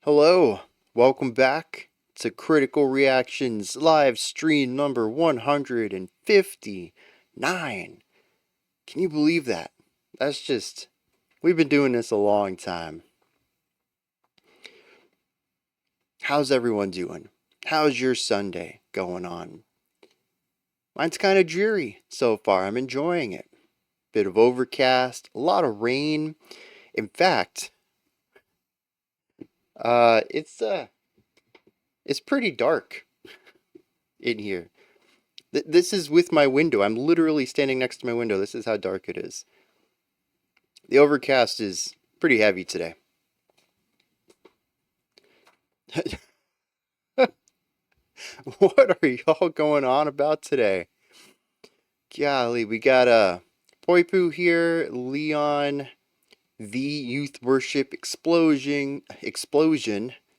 Hello, welcome back to Critical Reactions live stream number 159. Can you believe that? We've been doing this a long time. How's everyone doing? How's your Sunday going on? Mine's kind of dreary so far. I'm enjoying it. Bit of overcast, a lot of rain. In fact, uh, it's uh, it's pretty dark in here. This is with my window. I'm literally standing next to my window. This is how dark it is. The overcast is pretty heavy today. What are y'all going on about today? Golly, we got Poipu here, Leon, the Youth Worship Explosion,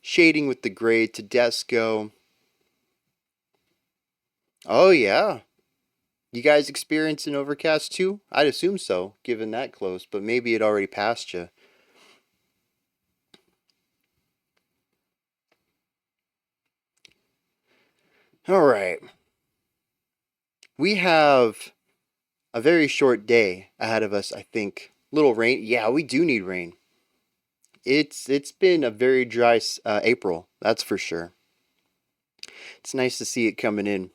Shading with the Gray, Tedesco. Oh yeah. You guys experience an overcast too? I'd assume so, given that close, but maybe it already passed you. All right. We have a very short day ahead of us, I think. Little rain. Yeah, we do need rain. It's been a very dry April, that's for sure. It's nice to see it coming in.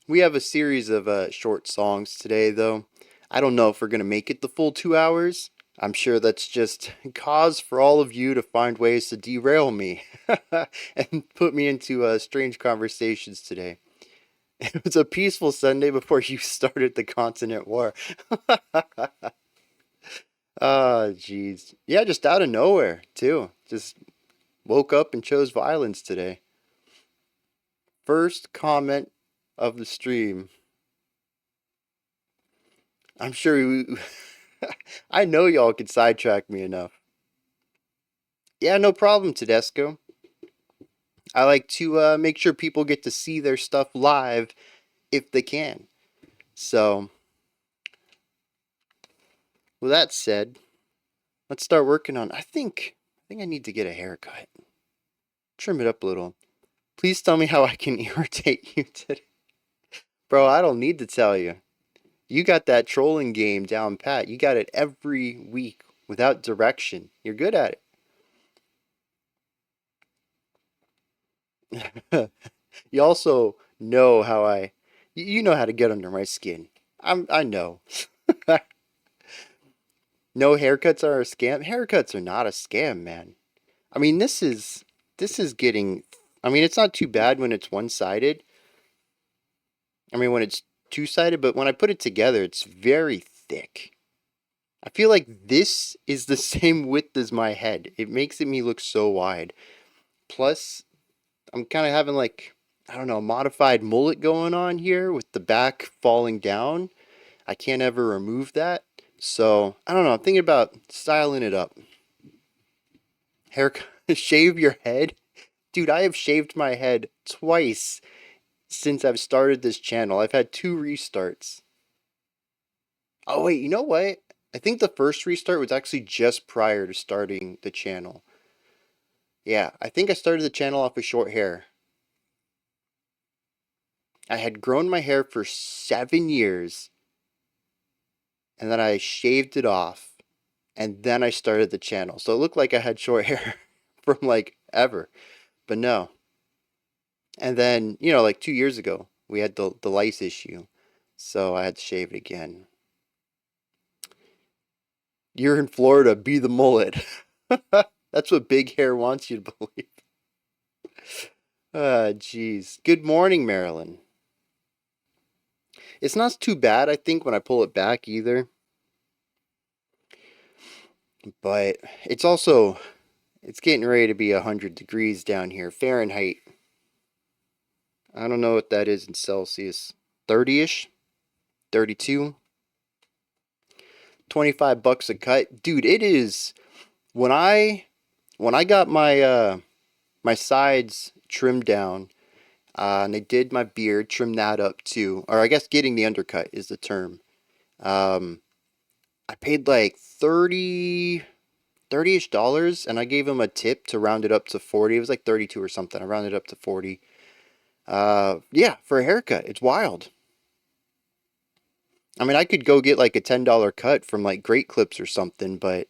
We have a series of short songs today, though. I don't know if we're gonna make it the full 2 hours. I'm sure that's just cause for all of you to find ways to derail me and put me into strange conversations today. It was a peaceful Sunday before you started the continent war. Ah, jeez. Yeah, just out of nowhere, too. Just woke up and chose violence today. First comment of the stream. I'm sure I know y'all could sidetrack me enough. Yeah, no problem, Tedesco. I like to make sure people get to see their stuff live if they can. So, with that said, let's start working on. I think I need to get a haircut. Trim it up a little. Please tell me how I can irritate you today. Bro, I don't need to tell you. You got that trolling game down pat. You got it every week without direction. You're good at it. You also know how you know how to get under my skin. I know. No, haircuts are a scam. Haircuts are not a scam, man. I mean, this is getting. I mean, it's not too bad when it's one-sided. I mean, when it's two-sided, but when I put it together, it's very thick. I feel like this is the same width as my head. It makes me look so wide. Plus, I'm kind of having like, I don't know, a modified mullet going on here with the back falling down. I can't ever remove that. So, I don't know, I'm thinking about styling it up. Hair, shave your head? Dude, I have shaved my head twice since I've started this channel. I've had two restarts. Oh, wait, you know what? I think the first restart was actually just prior to starting the channel. Yeah, I think I started the channel off with short hair. I had grown my hair for 7 years, and then I shaved it off, and then I started the channel. So it looked like I had short hair from like ever, but no. And then, like 2 years ago, we had the lice issue, so I had to shave it again. You're in Florida, be the mullet. That's what big hair wants you to believe. Ah, jeez. Good morning, Marilyn. It's not too bad, I think, when I pull it back either. But it's getting ready to be 100 degrees down here. Fahrenheit. I don't know what that is in Celsius. 30-ish? 32? $25 a cut. Dude, it is when I got my sides trimmed down, and they did my beard, trimmed that up too. Or I guess getting the undercut is the term. Um I paid like 30-ish dollars, and I gave him a tip to round it up to 40. It was like 32 or something. I rounded up to 40. Yeah, for a haircut. It's wild. I mean, I could go get like a $10 cut from like Great Clips or something, but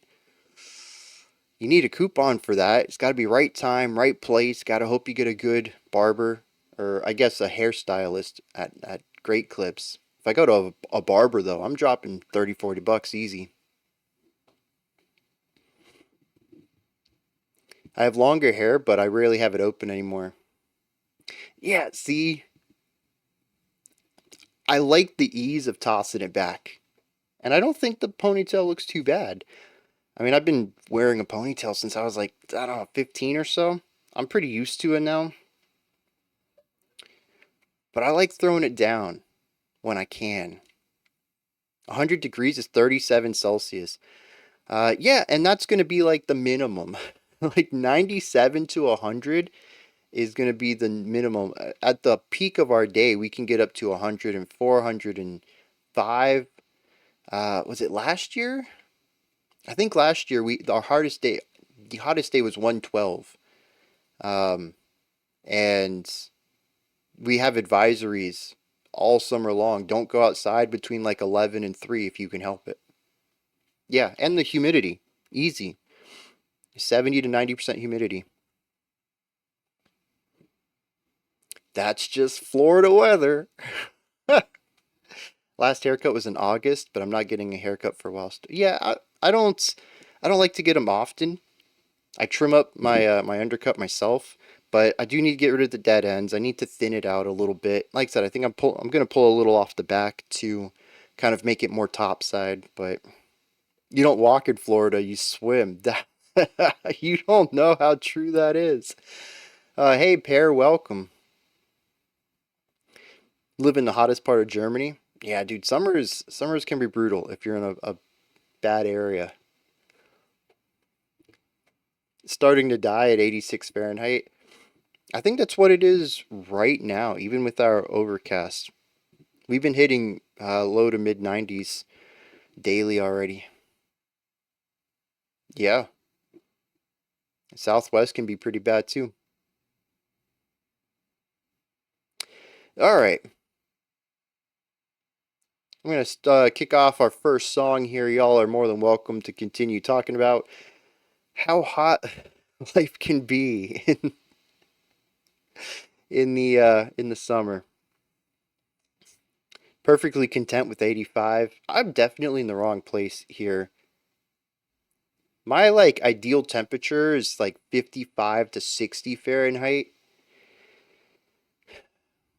you need a coupon for that. It's got to be right time, right place. Got to hope you get a good barber, or I guess a hairstylist at Great Clips. If I go to a barber though, I'm dropping 30-40 bucks easy. I have longer hair, but I rarely have it open anymore. Yeah, see, I like the ease of tossing it back. And I don't think the ponytail looks too bad. I mean, I've been wearing a ponytail since I was like, I don't know, 15 or so. I'm pretty used to it now. But I like throwing it down when I can. 100 degrees is 37 Celsius. Yeah, and that's going to be like the minimum. Like 97 to 100 is going to be the minimum. At the peak of our day, we can get up to 104, 105. Was it last year? I think last year the hottest day was 112. And we have advisories all summer long. Don't go outside between like 11 and 3 if you can help it. Yeah, and the humidity. Easy. 70 to 90% humidity. That's just Florida weather. Last haircut was in August, but I'm not getting a haircut for a while. Yeah, I don't like to get them often. I trim up my undercut myself, but I do need to get rid of the dead ends. I need to thin it out a little bit. Like I said, I think I'm gonna pull a little off the back to kind of make it more topside. But you don't walk in Florida, you swim. You don't know how true that is. Hey, Pear, welcome. Live in the hottest part of Germany. Yeah, dude, summers can be brutal if you're in a bad area. Starting to die at 86 Fahrenheit. I think that's what it is right now, even with our overcast. We've been hitting low to mid 90s daily already. Yeah, Southwest can be pretty bad too. All right, I'm going to kick off our first song here. Y'all are more than welcome to continue talking about how hot life can be in the summer. Perfectly content with 85. I'm definitely in the wrong place here. My like ideal temperature is like 55 to 60 Fahrenheit.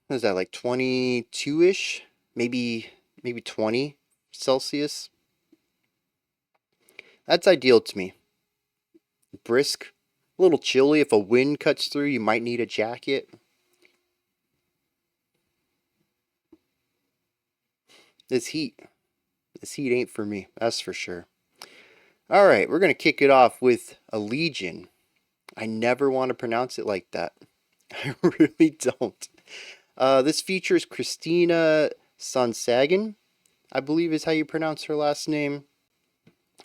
What is that, like 22-ish? Maybe 20 Celsius. That's ideal to me. Brisk, a little chilly. If a wind cuts through, you might need a jacket. This heat, this heat ain't for me, that's for sure. All right, we're going to kick it off with Allegaeon. I never want to pronounce it like that. I really don't. This features Christina Sansagen, I believe is how you pronounce her last name.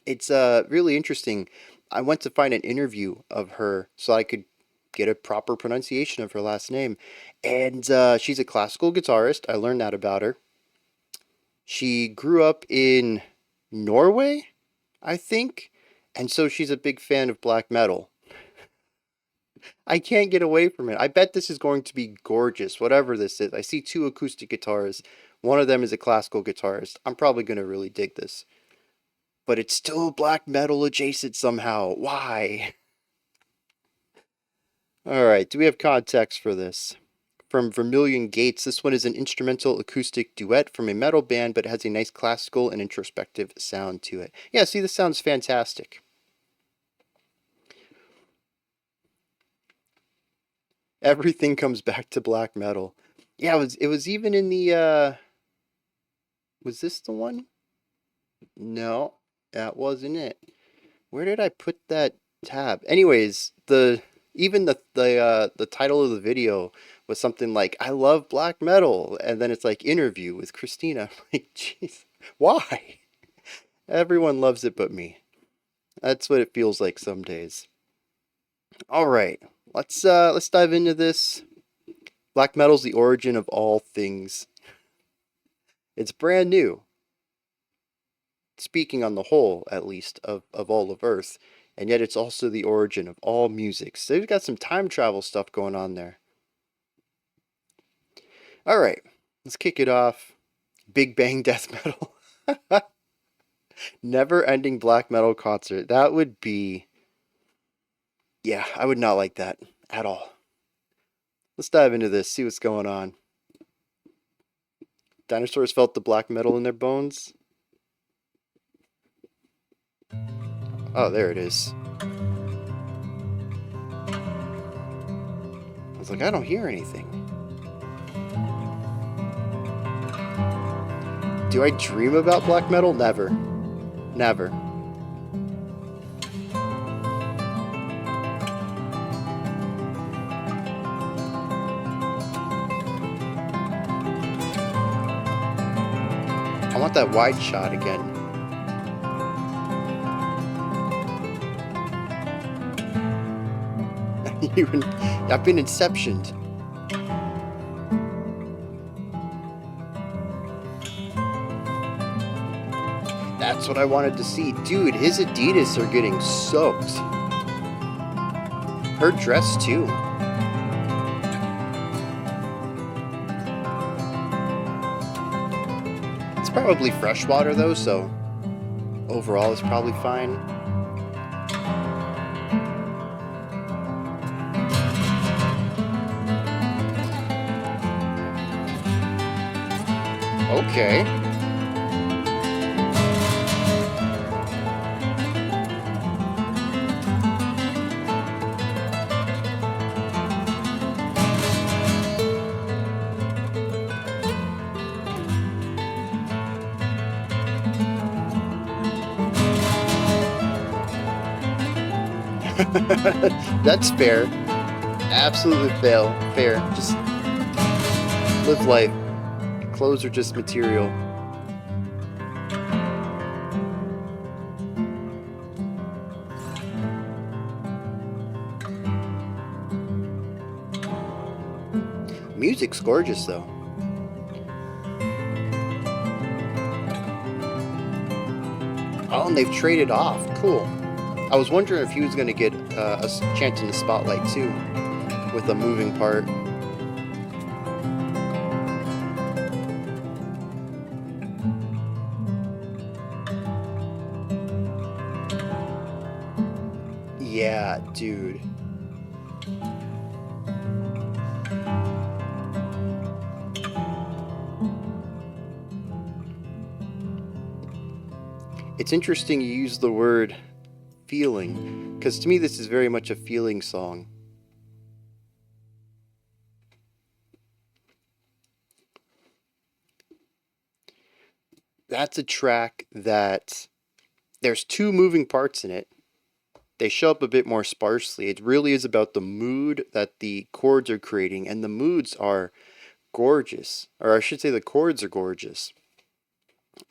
It's really interesting. I went to find an interview of her so I could get a proper pronunciation of her last name. And she's a classical guitarist. I learned that about her. She grew up in Norway, I think. And so she's a big fan of black metal. I can't get away from it. I bet this is going to be gorgeous, whatever this is. I see two acoustic guitars. One of them is a classical guitarist. I'm probably going to really dig this. But it's still black metal adjacent somehow. Why? All right, do we have context for this? From Vermilion Gates, this one is an instrumental acoustic duet from a metal band, but it has a nice classical and introspective sound to it. Yeah, see, this sounds fantastic. Everything comes back to black metal. Yeah, it was even in the was this the one? No, that wasn't it. Where did I put that tab? Anyways, the title of the video was something like "I love black metal," and then it's like interview with Christina. I'm like, jeez, why? Everyone loves it but me. That's what it feels like some days. All right, let's dive into this. Black metal's the origin of all things. It's brand new, speaking on the whole, at least, of all of Earth, and yet it's also the origin of all music. So they've got some time travel stuff going on there. All right, let's kick it off. Big Bang Death Metal. Never ending black metal concert. That would be. Yeah, I would not like that at all. Let's dive into this, see what's going on. Dinosaurs felt the black metal in their bones. Oh, there it is. I was like, I don't hear anything. Do I dream about black metal? Never. Never. I want that wide shot again. I've been inceptioned. That's what I wanted to see. Dude, his Adidas are getting soaked. Her dress too. It's probably freshwater though, so overall it's probably fine. Okay. That's fair. Absolutely fair. Just live life. Clothes are just material. Music's gorgeous though. Oh, and they've traded off. Cool. I was wondering if he was going to get a chance in the spotlight too, with a moving part. Yeah, dude. It's interesting you use the word feeling, because to me this is very much a feeling song. That's a track that there's two moving parts in it. They show up a bit more sparsely. It really is about the mood that the chords are creating, and the moods are gorgeous. Or I should say the chords are gorgeous.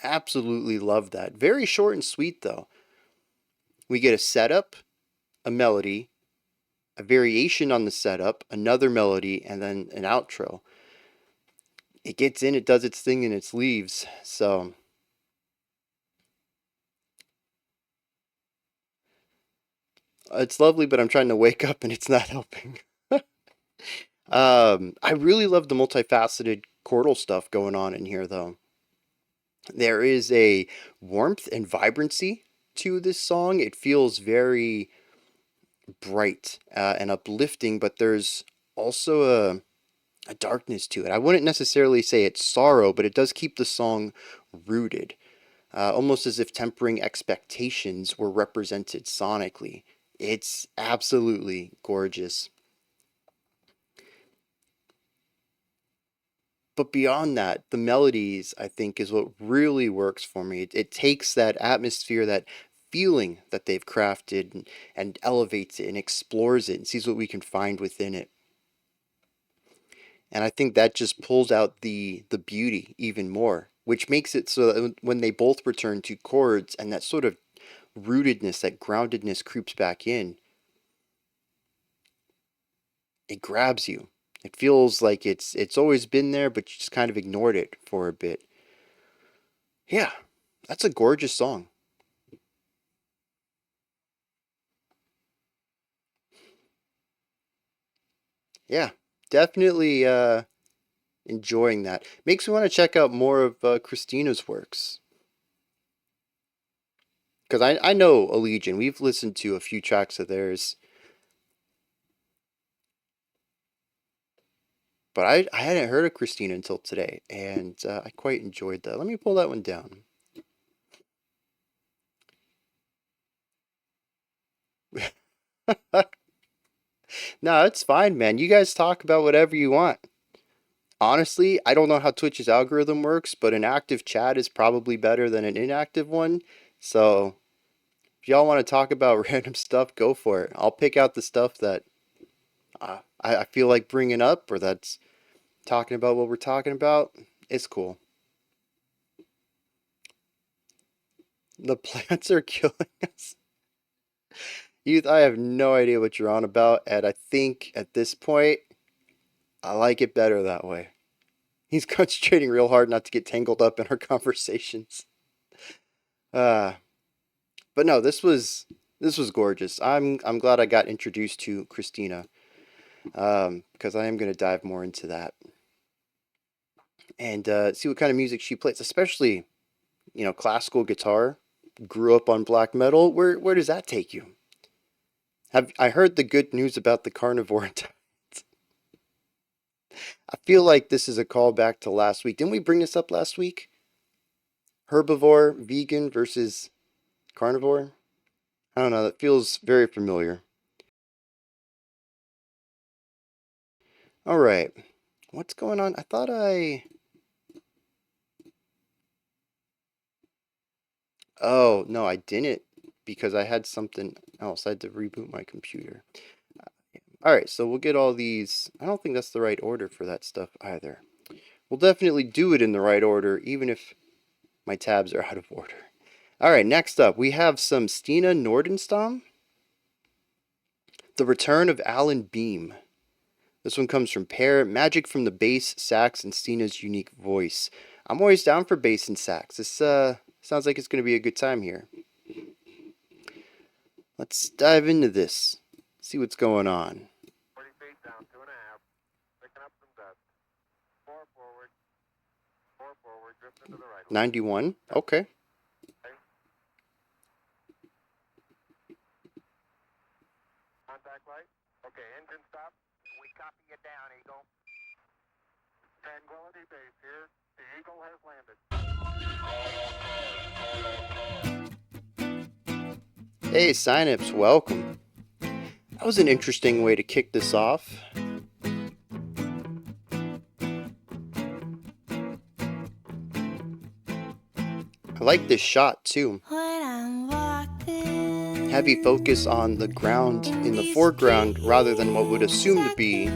Absolutely love that. Very short and sweet though. We get a setup, a melody, a variation on the setup, another melody, and then an outro. It gets in, it does its thing, and it leaves. So it's lovely, but I'm trying to wake up and it's not helping. I really love the multifaceted chordal stuff going on in here, though. There is a warmth and vibrancy to this song. It feels very bright and uplifting, but there's also a darkness to it. I wouldn't necessarily say it's sorrow, but it does keep the song rooted, almost as if tempering expectations were represented sonically. It's absolutely gorgeous. But beyond that, the melodies, I think, is what really works for me. It takes that atmosphere, that feeling that they've crafted, and elevates it and explores it and sees what we can find within it. And I think that just pulls out the beauty even more which makes it so that when they both return to chords and that sort of rootedness, that groundedness creeps back in, it grabs you. It feels like it's always been there, but you just kind of ignored it for a bit. Yeah, that's a gorgeous song. Yeah, definitely enjoying that. Makes me want to check out more of Christina's works. Because I know Allegion. We've listened to a few tracks of theirs. But I hadn't heard of Christina until today, and I quite enjoyed that. Let me pull that one down. No, it's fine, man. You guys talk about whatever you want. Honestly, I don't know how Twitch's algorithm works, but an active chat is probably better than an inactive one. So if y'all want to talk about random stuff, go for it. I'll pick out the stuff that I feel like bringing up, or that's talking about what we're talking about. It's cool. The plants are killing us. Youth, I have no idea what you're on about, and I think at this point, I like it better that way. He's concentrating real hard not to get tangled up in our conversations. But no, this was gorgeous. I'm glad I got introduced to Christina, because I am going to dive more into that and see what kind of music she plays, especially classical guitar. Grew up on black metal. Where does that take you? I heard the good news about the carnivore diet? I feel like this is a callback to last week. Didn't we bring this up last week? Herbivore, vegan versus carnivore? I don't know. That feels very familiar. All right. What's going on? I thought Oh, no, I didn't, because I had something else. I had to reboot my computer. All right, so we'll get all these. I don't think that's the right order for that stuff either. We'll definitely do it in the right order, even if my tabs are out of order. All right, next up, we have some Stina Nordenstam. The Return of Alan Beam. This one comes from Pear. Magic from the bass, sax, and Stina's unique voice. I'm always down for bass and sax. This sounds like it's going to be a good time here. Let's dive into this. See what's going on. 40 feet down, 2.5. Picking up some dust. 4 forward. 4 forward. Drift into the right. 91. Okay. Contact light. Okay, engine stop. We copy you down, Eagle. Tranquility Base here. The Eagle has landed. Hey, Synapse, welcome. That was an interesting way to kick this off. I like this shot too. Heavy focus on the ground in the foreground rather than what would assume to be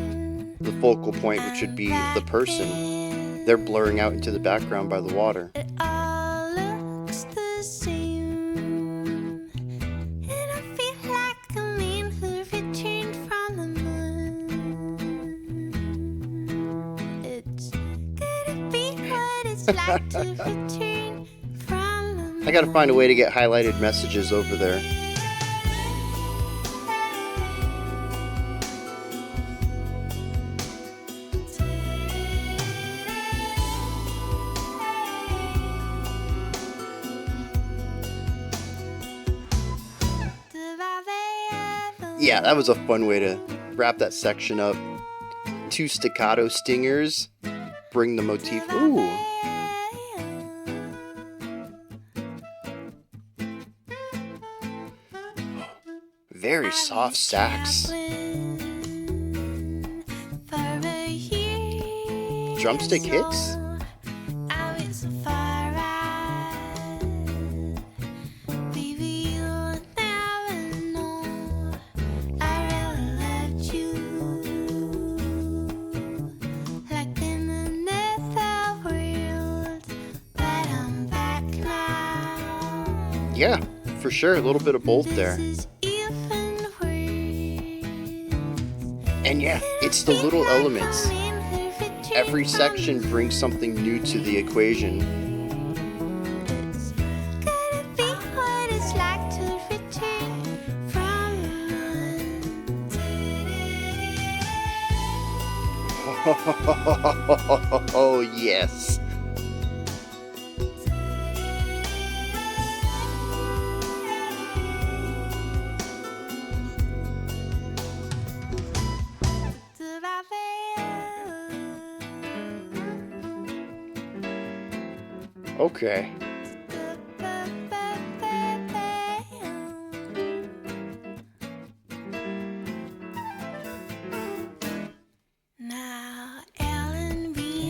the focal point, which would be the person. They're blurring out into the background by the water. I gotta find a way to get highlighted messages over there. Yeah, that was a fun way to wrap that section up. 2 staccato stingers bring the motif. Ooh. Very soft sax. Drumstick hits? Yeah, for sure, a little bit of both there. And yeah, it's the little elements. Every section brings something new to the equation. Oh, yes. Okay.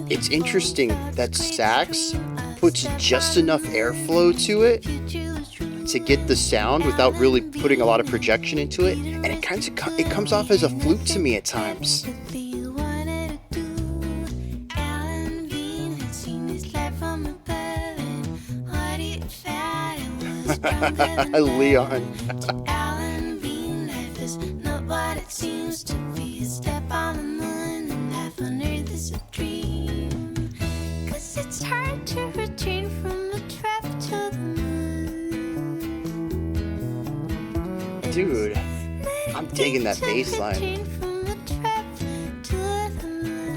It's interesting that sax puts just enough airflow to it to get the sound without really putting a lot of projection into it, and it comes off as a flute to me at times. Leon. It's hard to return from the trap to the moon. Dude, I'm digging that bass line.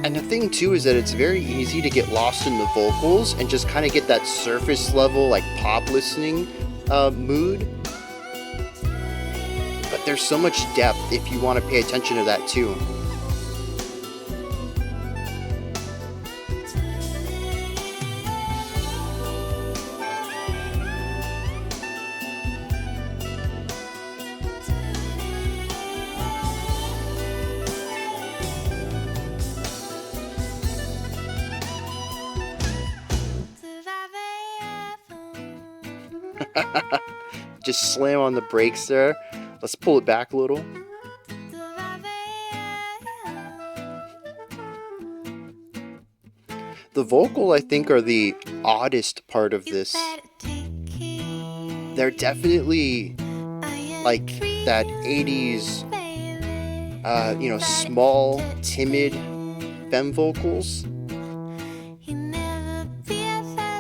And the thing too is that it's very easy to get lost in the vocals and just kind of get that surface level like pop listening mood. But there's so much depth if you want to pay attention to that too. Just slam on the brakes there. Let's pull it back a little. The vocal, I think, are the oddest part of this. They're definitely like that 80s, small, timid femme vocals.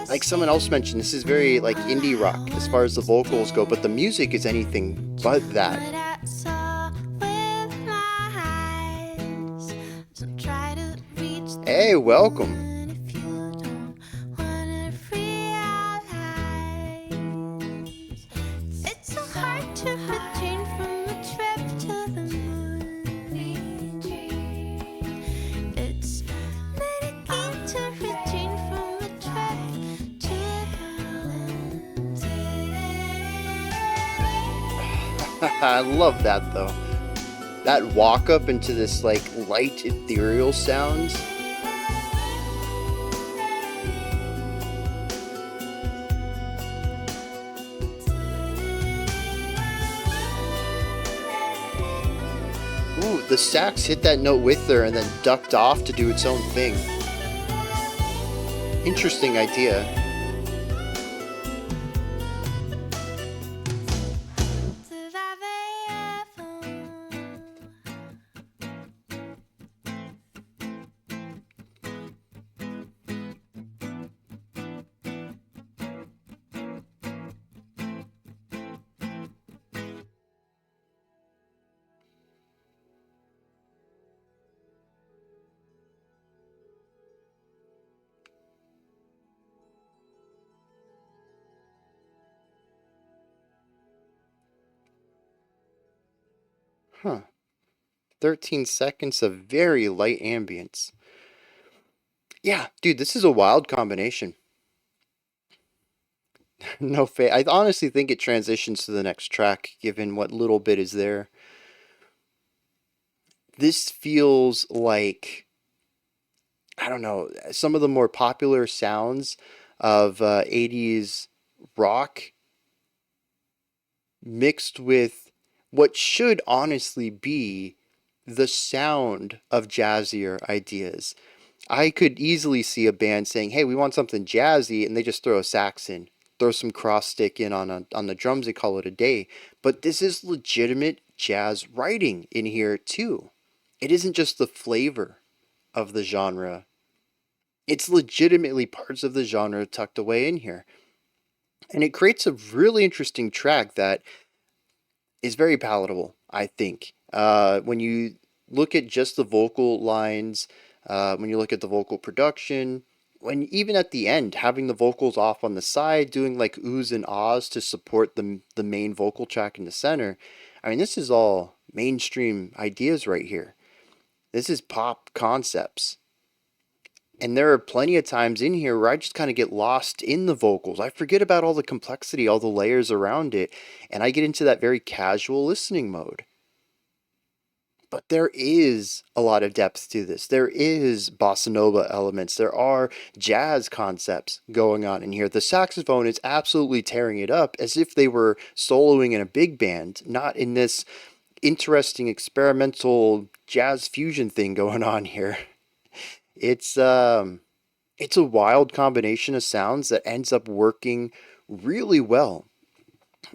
Like someone else mentioned, this is very like indie rock as far as the vocals go, but the music is anything but that. Hey, welcome. I love that though. That walk up into this like light ethereal sounds. Ooh, the sax hit that note with her and then ducked off to do its own thing. Interesting idea. Huh. 13 seconds of very light ambience. Yeah, dude, this is a wild combination. No fade. I honestly think it transitions to the next track, given what little bit is there. This feels like, I don't know, some of the more popular sounds of 80s rock mixed with what should honestly be the sound of jazzier ideas. I could easily see a band saying, hey, we want something jazzy, and they just throw a sax in. throw some cross stick in on the drums and call it a day. But this is legitimate jazz writing in here too. It isn't just the flavor of the genre. It's legitimately parts of the genre tucked away in here. And it creates a really interesting track that is very palatable, I think. When you look at just the vocal lines, when you look at the vocal production, when even at the end, having the vocals off on the side, doing like oohs and ahs to support the main vocal track in the center. I mean, this is all mainstream ideas right here. This is pop concepts. And there are plenty of times in here where I just kind of get lost in the vocals. I forget about all the complexity, all the layers around it, and I get into that very casual listening mode. But there is a lot of depth to this. There is bossa nova elements. There are jazz concepts going on in here. The saxophone is absolutely tearing it up as if they were soloing in a big band, not in this interesting experimental jazz fusion thing going on here. It's a wild combination of sounds that ends up working really well.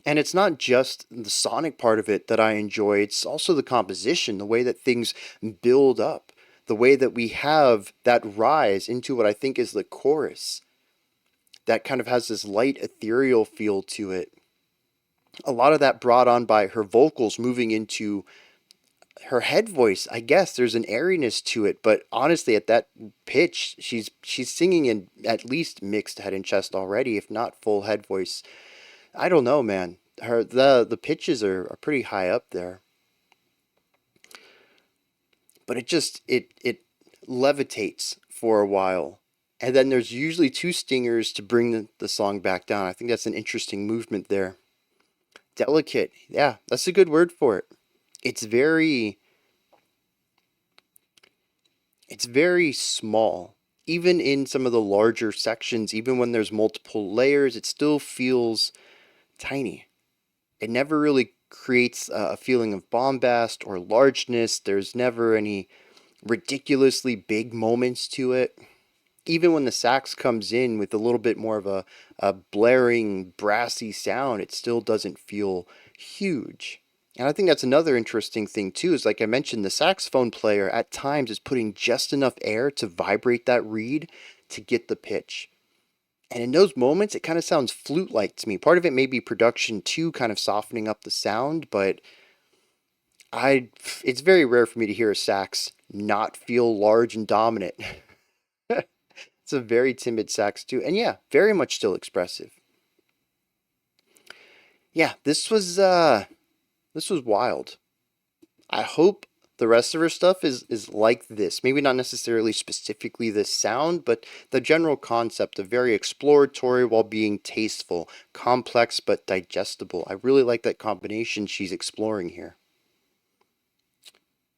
And it's not just the sonic part of it that I enjoy, it's also the composition, the way that things build up, the way that we have that rise into what I think is the chorus that kind of has this light ethereal feel to it. A lot of that brought on by her vocals moving into her head voice. I guess there's an airiness to it, but honestly at that pitch she's singing in at least mixed head and chest already, if not full head voice. I don't know, man. The pitches are pretty high up there. But it levitates for a while. And then there's usually two stingers to bring the song back down. I think that's an interesting movement there. Delicate. Yeah, that's a good word for it. It's very small. Even in some of the larger sections, even when there's multiple layers, it still feels tiny. It never really creates a feeling of bombast or largeness. There's never any ridiculously big moments to it. Even when the sax comes in with a little bit more of a blaring, brassy sound, it still doesn't feel huge. And I think that's another interesting thing too, is like I mentioned, the saxophone player at times is putting just enough air to vibrate that reed to get the pitch. And in those moments, it kind of sounds flute-like to me. Part of it may be production too, kind of softening up the sound, but it's very rare for me to hear a sax not feel large and dominant. It's a very timid sax too, and yeah, very much still expressive. Yeah, this was wild. I hope the rest of her stuff is like this. Maybe not necessarily specifically this sound, but the general concept of very exploratory while being tasteful, complex but digestible. I really like that combination she's exploring here.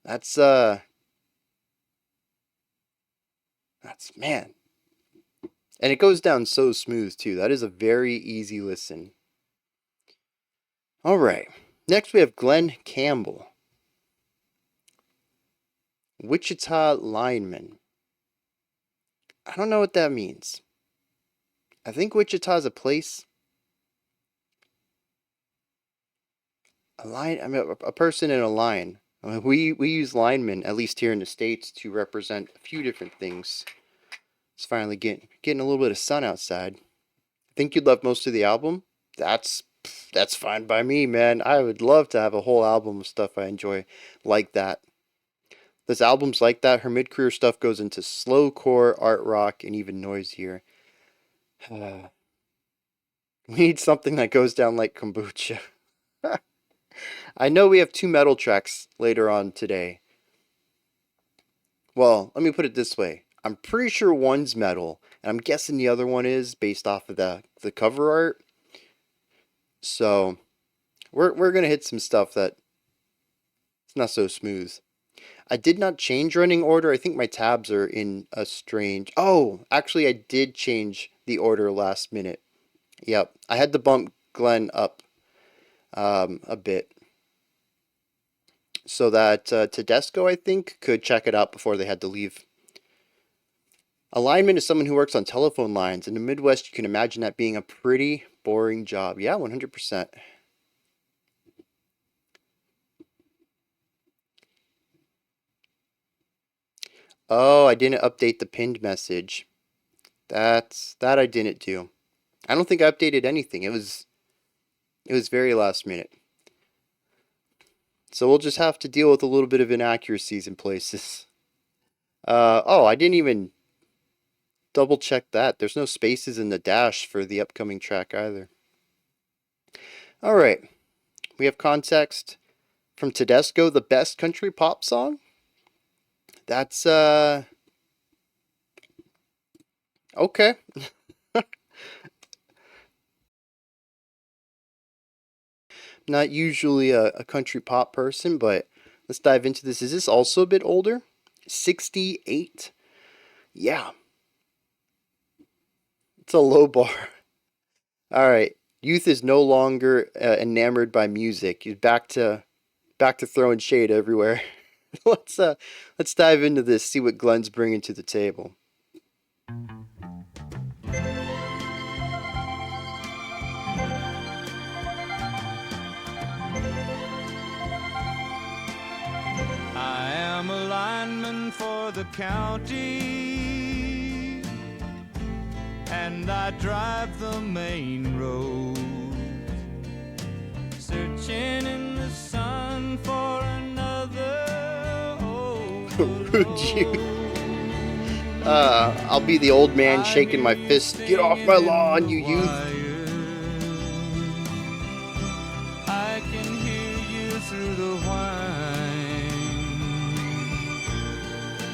That's man. And it goes down so smooth too. That is a very easy listen. All right. Next we have Glen Campbell. Wichita Lineman. I don't know what that means. I think Wichita's a place. A person in a line. We use linemen, at least here in the States, to represent a few different things. It's finally getting a little bit of sun outside. Think you'd love most of the album? That's fine by me, man. I would love to have a whole album of stuff I enjoy like that. This album's like that. Her mid-career stuff goes into slowcore, art rock, and even noisier. We need something that goes down like kombucha. I know we have 2 metal tracks later on today. Well, let me put it this way. I'm pretty sure one's metal, and I'm guessing the other one is based off of the cover art. So, we're gonna hit some stuff that it's not so smooth. I did not change running order. I think my tabs are in a strange... Oh, actually I did change the order last minute. Yep, I had to bump Glen up a bit, so that Tedesco, I think, could check it out before they had to leave. A lineman is someone who works on telephone lines. In the Midwest, you can imagine that being a pretty boring job. Yeah, 100%. Oh, I didn't update the pinned message. That I didn't do. I don't think I updated anything. It was very last minute. So we'll just have to deal with a little bit of inaccuracies in places. Oh, I didn't even double check that. There's no spaces in the dash for the upcoming track either. All right. We have context from Tedesco, the best country pop song. That's okay. Not usually a country pop person, but let's dive into this. Is this also a bit older? 68? Yeah. It's a low bar. All right. Youth is no longer enamored by music. He's back to throwing shade everywhere. let's dive into this, see what Glen's bringing to the table. I am a lineman for the county, and I drive the main road, searching in the sun for another old Would you? I'll be the old man shaking my fist. Get off my lawn, you youth! I can hear you through the whine,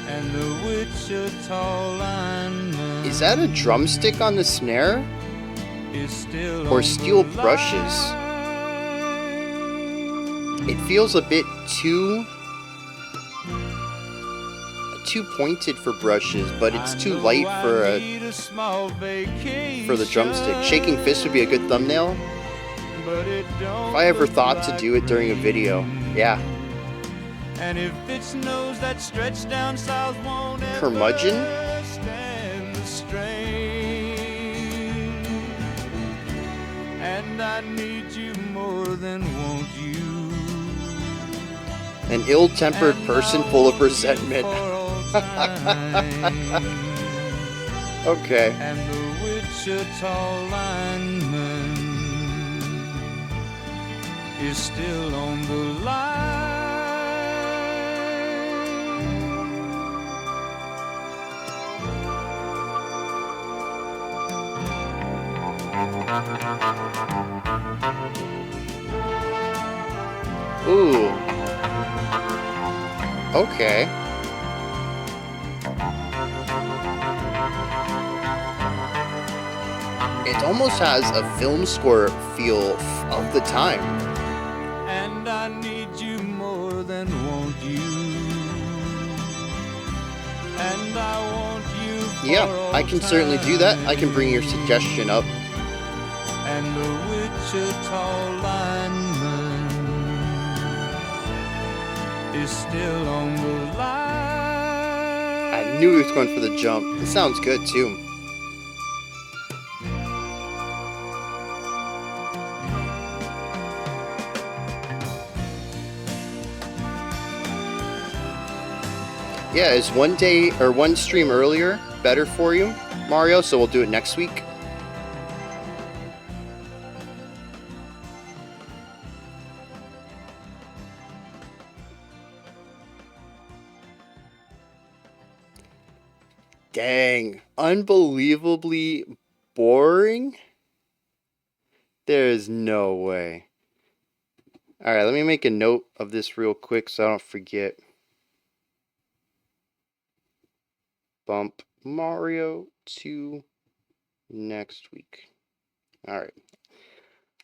and the Wichita lineman Is that a drumstick on the snare? is still Or on steel the brushes? It feels a bit too pointed for brushes, but it's too light for the drumstick. Shaking fist would be a good thumbnail. If I ever thought to do it during a video, yeah. And if it snows, that stretch down south won't Curmudgeon? ever stand the strain. And I need you more than want you. An ill-tempered person full of resentment. Okay. And the Wichita lineman is still on the line. Ooh. Okay. It almost has a film score feel of the time. And I need you more than want you. And I want you for Yeah, I all can certainly do that. I can time. bring your suggestion up. And the Wichita lineman is still on the line. I knew he was going for the jump. It sounds good too. Yeah, is one day or one stream earlier better for you, Mario? So we'll do it next week. Dang, unbelievably boring? There's no way. Alright, let me make a note of this real quick so I don't forget. Bump Mario to next week. Alright.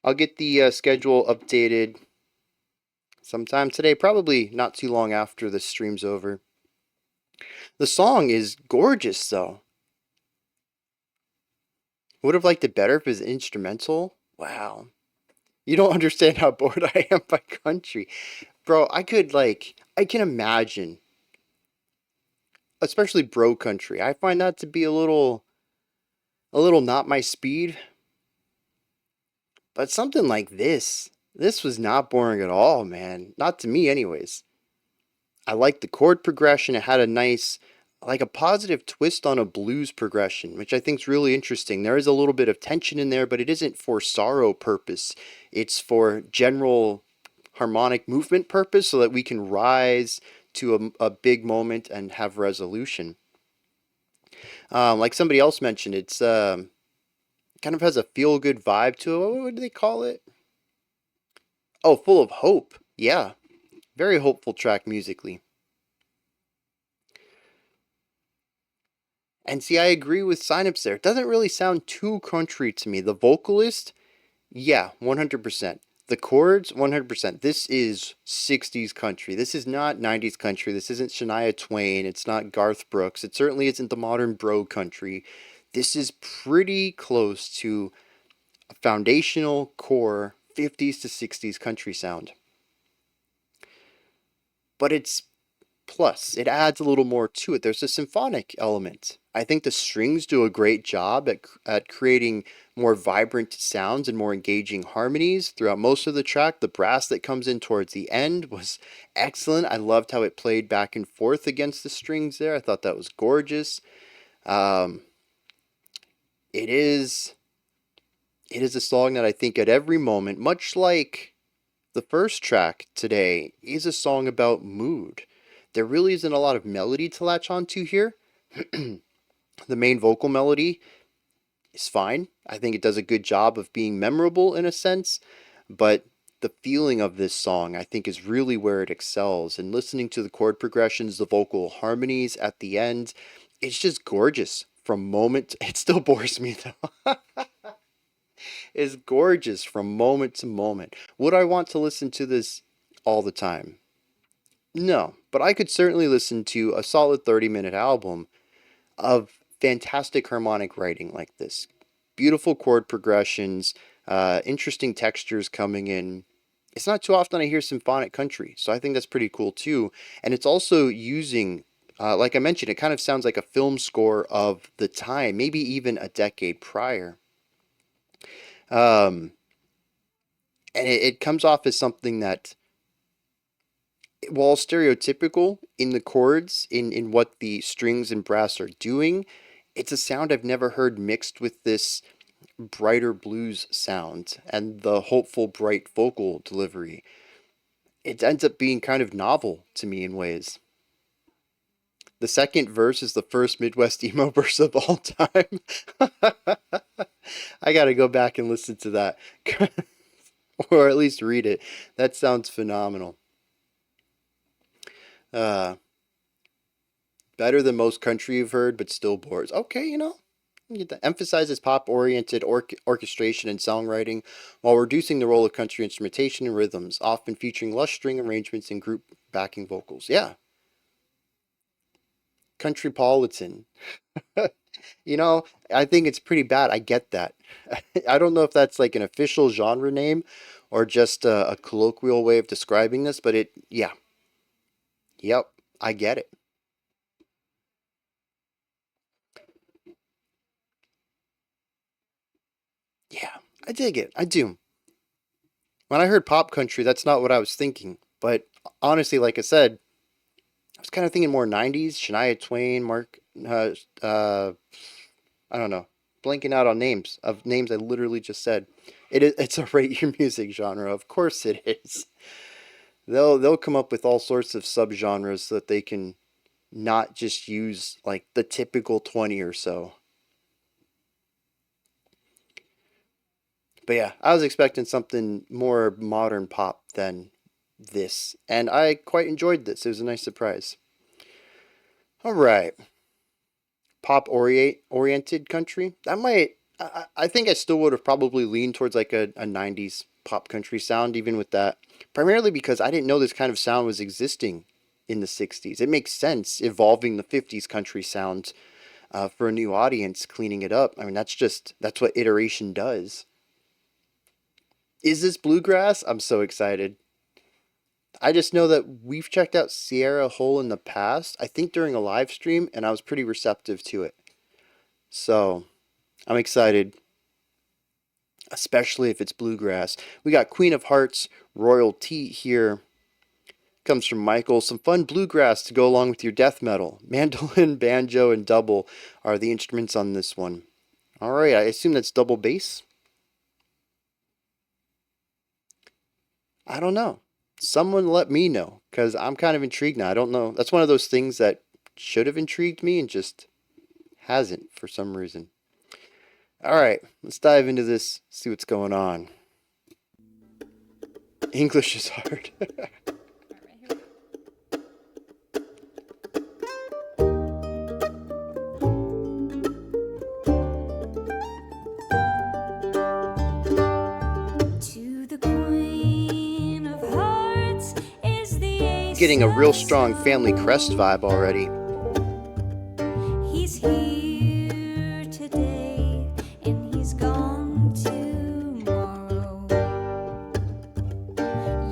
I'll get the schedule updated sometime today, probably not too long after the stream's over. The song is gorgeous, though. Would have liked it better if it was instrumental. Wow. You don't understand how bored I am by country. Bro, I can imagine. Especially bro country. I find that to be a little not my speed. But something like this was not boring at all, man. Not to me, anyways. I liked the chord progression. It had a nice, like a positive twist on a blues progression, which I think is really interesting. There is a little bit of tension in there, but it isn't for sorrow purpose. It's for general harmonic movement purpose so that we can rise to a big moment and have resolution. Like somebody else mentioned, it's kind of has a feel good vibe to it. What do they call it? Oh, full of hope. Yeah, very hopeful track musically. And see, I agree with Synapse there. It doesn't really sound too country to me. The vocalist, yeah, 100%. The chords, 100%. This is 60s country. This is not 90s country. This isn't Shania Twain. It's not Garth Brooks. It certainly isn't the modern bro country. This is pretty close to a foundational core 50s to 60s country sound. But it's plus, it adds a little more to it. There's a symphonic element. I think the strings do a great job at creating more vibrant sounds and more engaging harmonies throughout most of the track. The brass that comes in towards the end was excellent. I loved how it played back and forth against the strings there. I thought that was gorgeous. Um, it is a song that I think at every moment, much like the first track today, is a song about mood. There really isn't a lot of melody to latch onto here. The main vocal melody is fine. I think it does a good job of being memorable in a sense, but the feeling of this song I think is really where it excels. And listening to the chord progressions, the vocal harmonies at the end, it's just gorgeous from moment. It still bores me though. It's gorgeous from moment to moment. Would I want to listen to this all the time? No, but I could certainly listen to a solid 30-minute album of fantastic harmonic writing like this. Beautiful chord progressions, interesting textures coming in. It's not too often I hear symphonic country, so I think that's pretty cool too. And it's also using, like I mentioned, it kind of sounds like a film score of the time, maybe even a decade prior. Um, and it comes off as something that, while stereotypical in the chords, in what the strings and brass are doing, it's a sound I've never heard mixed with this brighter blues sound and the hopeful, bright vocal delivery. It ends up being kind of novel to me in ways. The second verse is the first Midwest emo verse of all time. I gotta go back and listen to that. Or at least read it. That sounds phenomenal. Uh, Better than most country you've heard, but still bores. Okay, get that. Emphasizes pop-oriented orchestration and songwriting while reducing the role of country instrumentation and rhythms, often featuring lush string arrangements and group backing vocals. Yeah. Countrypolitan. I think it's pretty bad. I get that. I don't know if that's like an official genre name or just a colloquial way of describing this, but yeah. Yep, I get it. Yeah, I dig it. I do. When I heard pop country, that's not what I was thinking. But honestly, like I said, I was kind of thinking more 90s, Shania Twain, uh, uh, I don't know, blanking out on names I literally just said. It's a rate your music genre. Of course it is. They'll come up with all sorts of subgenres so that they can not just use like the typical 20 or so. But yeah, I was expecting something more modern pop than this, and I quite enjoyed this. It was a nice surprise. All right, oriented country. That might. I think I still would have probably leaned towards like a 90s pop country sound, even with that. Primarily because I didn't know this kind of sound was existing in the 60s. It makes sense evolving the 50s country sound for a new audience, cleaning it up. I mean, that's what iteration does. Is this bluegrass? I'm so excited. I just know that we've checked out Sierra Hole in the past, I think during a live stream, and I was pretty receptive to it. So I'm excited. especially if it's bluegrass. We got Queen of Hearts, Royalty here. Comes from Michael. Some fun bluegrass to go along with your death metal. Mandolin, banjo, and double are the instruments on this one. Alright, I assume that's double bass? I don't know. Someone let me know, because I'm kind of intrigued now. I don't know. That's one of those things that should have intrigued me and just hasn't for some reason. Alright, let's dive into this, see what's going on. English is hard. Getting a real strong family crest vibe already. He's here today and he's gone tomorrow.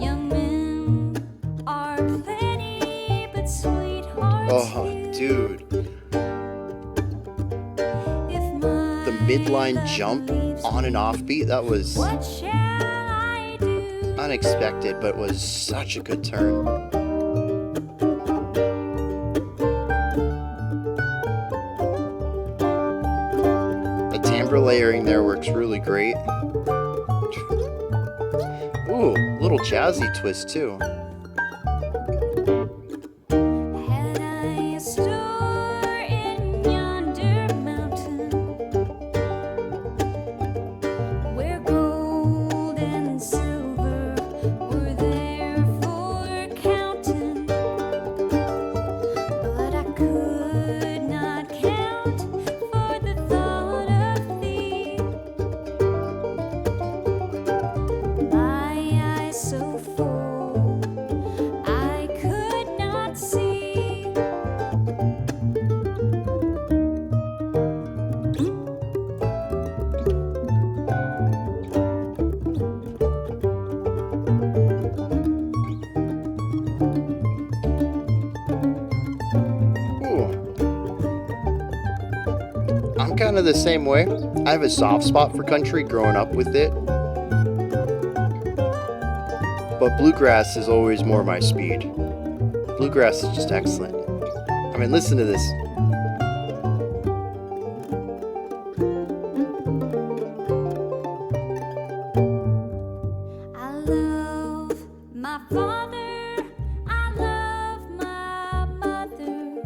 Young men are plenty, but sweethearts. Oh, dude. The midline jump on and off beat, that was unexpected, but was such a good turn. Layering there works really great. Ooh, little jazzy twist too. Had I a store in yonder mountain where gold and silver were there for counting, but I could not count for the thought of thee. My eyes so full I could not see. Ooh. I'm kind of the same way. I have a soft spot for country growing up with it. But bluegrass is always more my speed. Bluegrass is just excellent. I mean, listen to this. I love my father, I love my mother,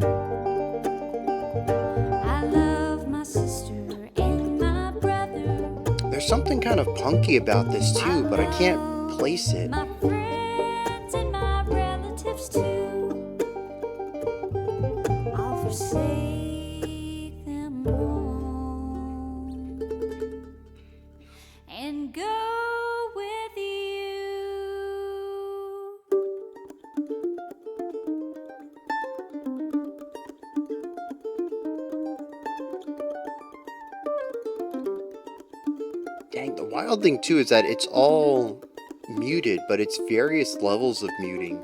I love my sister and my brother. There's something kind of punky about this too, but I can't place it. My friends and my relatives too. I'll forsake them all and go with you. Dang, the wild thing too is that it's all muted, but it's various levels of muting.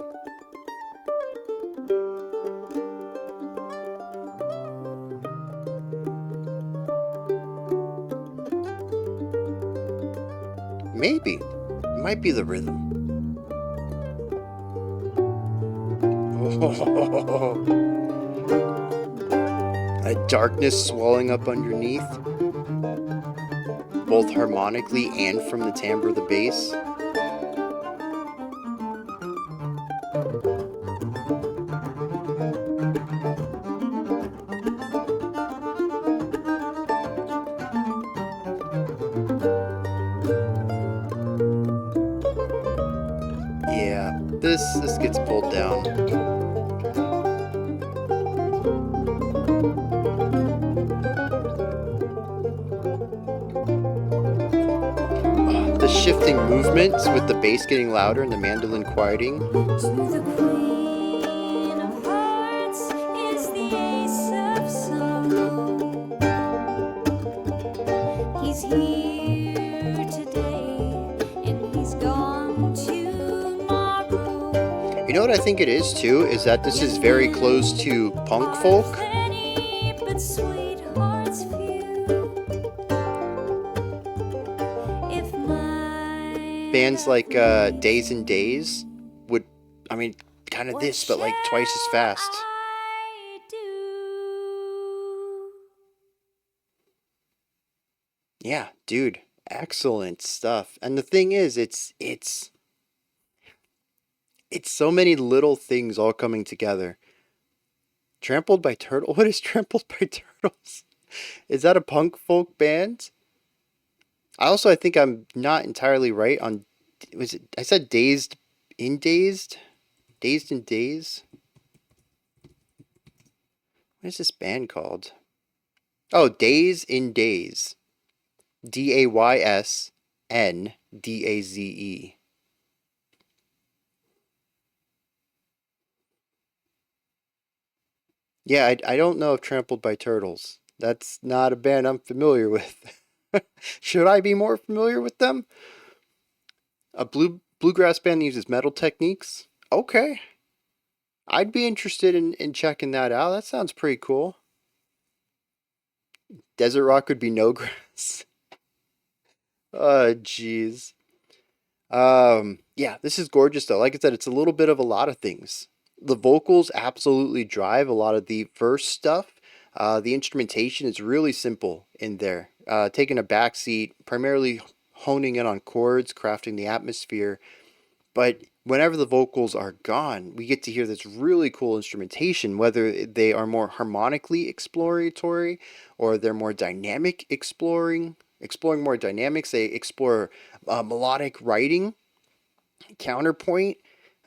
Maybe. It might be the rhythm. Oh. That darkness swelling up underneath, both harmonically and from the timbre of the bass. Yeah, this gets pulled down. The shifting movements with the bass getting louder and the mandolin quieting. To the Queen of Hearts is the Ace of Sorrow. He's here today and he's gone tomorrow. You know what I think it is too? Is that this is very close to punk folk. Plenty, but sweethearts few. If bands like Days and Days would, I mean, kind of this, but like twice as fast. I do? Yeah, dude, excellent stuff. And the thing is, it's so many little things all coming together. Trampled by Turtle? What is Trampled by Turtles? Is that a punk folk band? I think I'm not entirely right on. Was it? I said Dazed in Dazed? Dazed in Days? What is this band called? Oh, Days in Days. DAYSNDAZE. Yeah, I don't know if Trampled by Turtles. That's not a band I'm familiar with. Should I be more familiar with them? A bluegrass band that uses metal techniques? Okay. I'd be interested in checking that out. That sounds pretty cool. Desert rock would be no grass. Oh, jeez. Yeah, this is gorgeous though. Like I said, it's a little bit of a lot of things. The vocals absolutely drive a lot of the verse stuff. The instrumentation is really simple in there. Taking a backseat, primarily honing in on chords, crafting the atmosphere. But whenever the vocals are gone, we get to hear this really cool instrumentation, whether they are more harmonically exploratory or they're more dynamic exploring more dynamics. They explore melodic writing, counterpoint.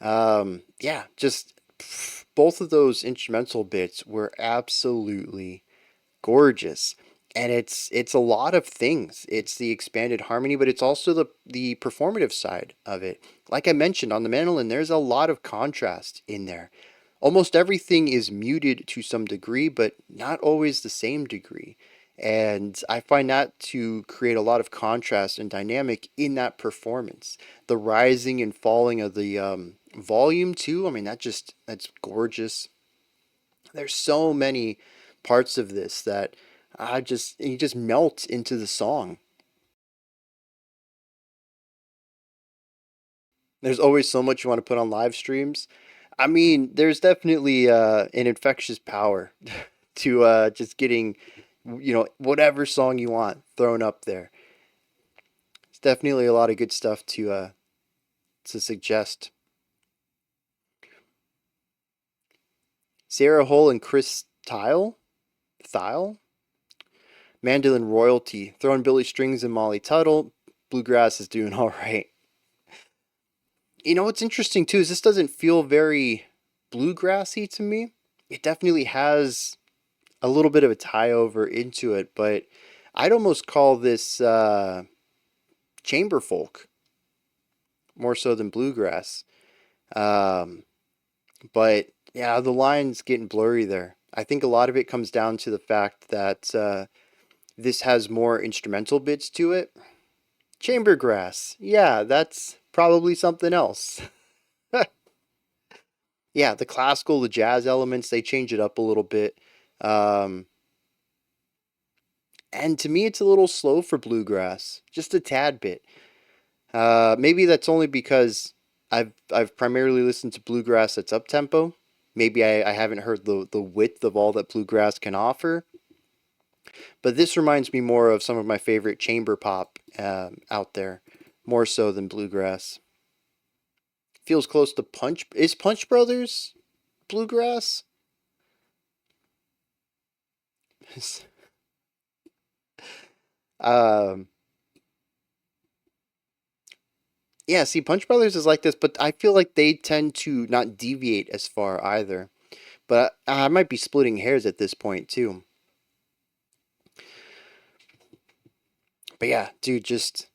Yeah, just both of those instrumental bits were absolutely gorgeous. And it's a lot of things. It's the expanded harmony, but it's also the performative side of it. Like I mentioned on the mandolin, there's a lot of contrast in there. Almost everything is muted to some degree, but not always the same degree. And I find that to create a lot of contrast and dynamic in that performance. The rising and falling of the volume too. I mean, that's gorgeous. There's so many parts of this that you just melt into the song. There's always so much you want to put on live streams. I mean, there's definitely an infectious power to just getting, whatever song you want thrown up there. It's definitely a lot of good stuff to suggest. Sarah Hull and Chris Thile, mandolin royalty, throwing Billy Strings and Molly Tuttle. Bluegrass is doing all right. You know what's interesting too is this doesn't feel very bluegrassy to me. It definitely has a little bit of a tie over into it, but I'd almost call this chamber folk more so than bluegrass. But yeah, the line's getting blurry there. I think a lot of it comes down to the fact that this has more instrumental bits to it. Chamber grass. Yeah, that's probably something else. Yeah, the classical, the jazz elements, they change it up a little bit. And to me, it's a little slow for bluegrass, just a tad bit. Maybe that's only because I've primarily listened to bluegrass that's up tempo. Maybe I haven't heard the width of all that bluegrass can offer. But this reminds me more of some of my favorite chamber pop out there, more so than bluegrass. Feels close to Punch. Is Punch Brothers bluegrass? um, yeah, see, Punch Brothers is like this, but I feel like they tend to not deviate as far either. But I might be splitting hairs at this point too. But yeah, dude, just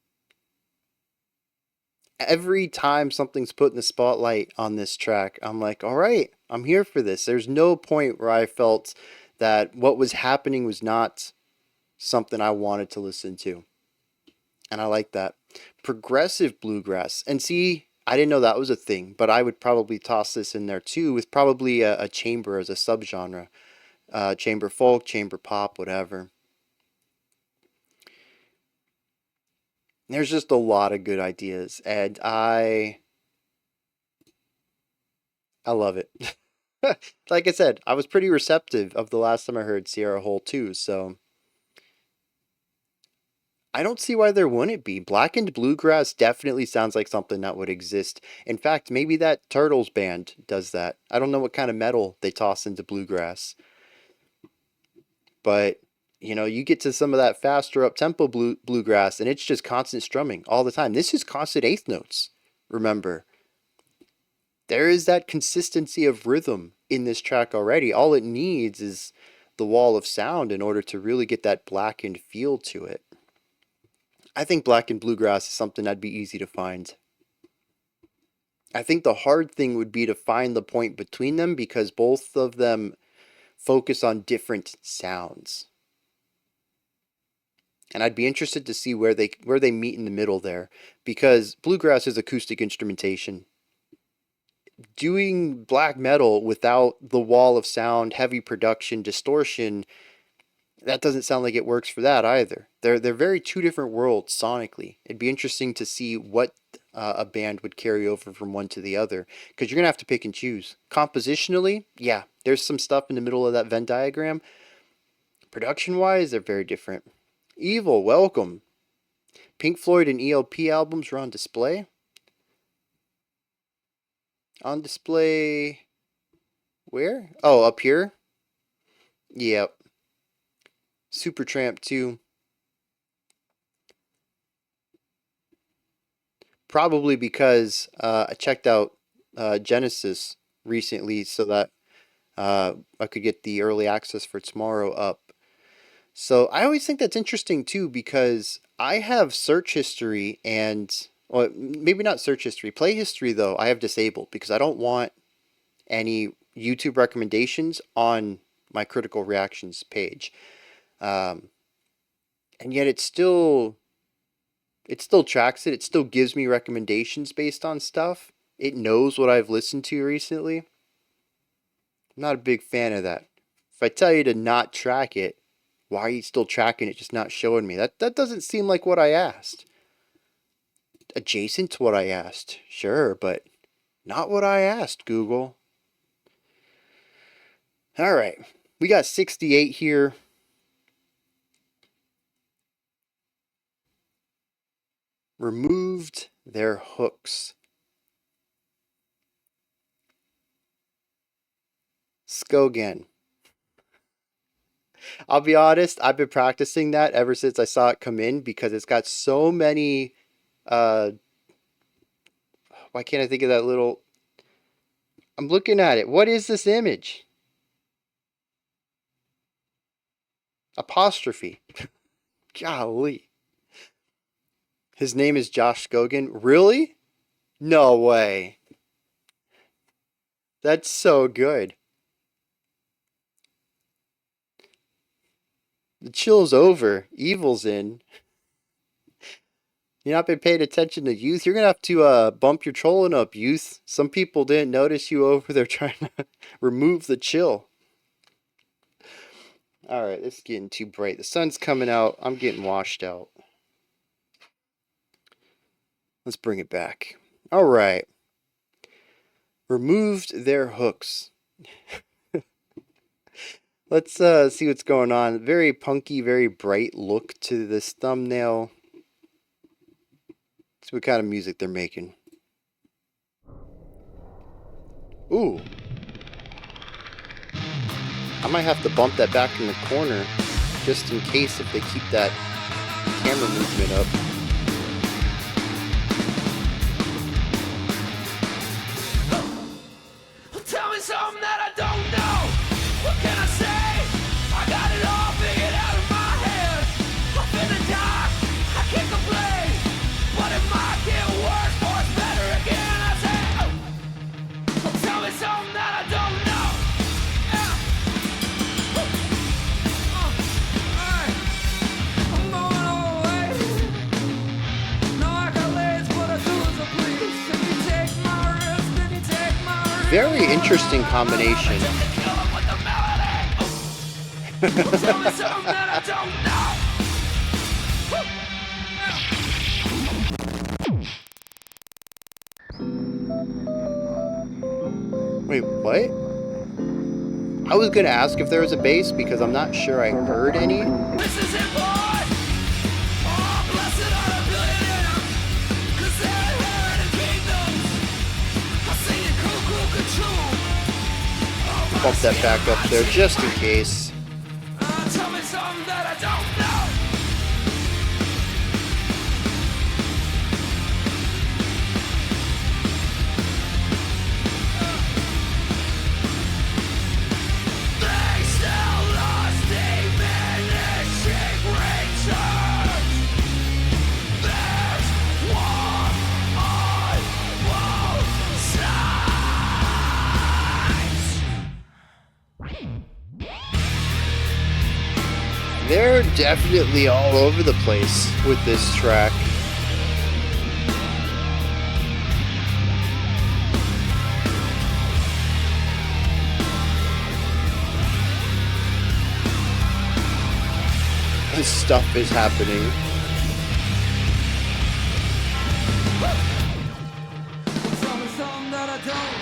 every time something's put in the spotlight on this track, I'm like, all right, I'm here for this. There's no point where I felt that what was happening was not something I wanted to listen to. And I like that. Progressive bluegrass. And see, I didn't know that was a thing, but I would probably toss this in there too, with probably a chamber as a subgenre. Chamber folk, chamber pop, whatever. There's just a lot of good ideas, and I love it. Like I said, I was pretty receptive of the last time I heard Sierra Hole too, so I don't see why there wouldn't be. Blackened Bluegrass definitely sounds like something that would exist. In fact, maybe that Turtles band does that. I don't know what kind of metal they toss into bluegrass, but you know, you get to some of that faster up-tempo bluegrass and it's just constant strumming all the time. This is constant eighth notes, remember. There is that consistency of rhythm in this track already. All it needs is the wall of sound in order to really get that blackened feel to it. I think blackened bluegrass is something that'd be easy to find. I think the hard thing would be to find the point between them because both of them focus on different sounds. And I'd be interested to see where they meet in the middle there, because bluegrass is acoustic instrumentation. Doing black metal without the wall of sound, heavy production, distortion, that doesn't sound like it works for that either. They're very two different worlds sonically. It'd be interesting to see what a band would carry over from one to the other, because you're gonna have to pick and choose. Compositionally, yeah, there's some stuff in the middle of that Venn diagram. Production-wise, they're very different. Evil, welcome. Pink Floyd and ELP albums are on display. On display where? Oh, up here? Yep. Supertramp 2. Probably because I checked out Genesis recently so that I could get the early access for tomorrow up. So I always think that's interesting too, because I have search history and, well, maybe not search history, play history though, I have disabled because I don't want any YouTube recommendations on my critical reactions page. And yet it still tracks it. It still gives me recommendations based on stuff. It knows what I've listened to recently. I'm not a big fan of that. If I tell you to not track it, why are you still tracking it, just not showing me? That doesn't seem like what I asked. Adjacent to what I asked, sure, but not what I asked, Google. All right, we got 68 here. Removed their hooks. Skogan. I'll be honest, I've been practicing that ever since I saw it come in because it's got so many, why can't I think of that little, I'm looking at it. What is this image? Apostrophe. Golly. His name is Josh Skogan. Really? No way. That's so good. The chill's over. Evil's in. You've not been paying attention to youth. You're going to have to bump your trolling up, youth. Some people didn't notice you over there trying to remove the chill. Alright, it's getting too bright. The sun's coming out. I'm getting washed out. Let's bring it back. Alright. Removed their hooks. Let's see what's going on. Very punky, very bright look to this thumbnail. See what kind of music they're making. Ooh. I might have to bump that back in the corner just in case if they keep that camera movement up. Tell me something that I don't know. What can I say? I got it all figured out in my head. I'm in the dark, I can't complain. But it might get worse or it's better again. I say, tell me something that I don't know. I'm going all the way. No accolades, but I do as I please. If you take my risk, then you take my risk. Very interesting combination. Wait, what? I was gonna ask if there was a bass because I'm not sure I heard any. This is it, boy. Oh, blessed are the billionaires, 'cause they're inheriting kingdoms. I sing it cuckoo, ka-choo. Bump that back up there just in case. Tell me something that I don't know. They still lost diminishing returns. There's war on both sides. They're definitely all over the place with this track. This stuff is happening. Tell me something that I don't.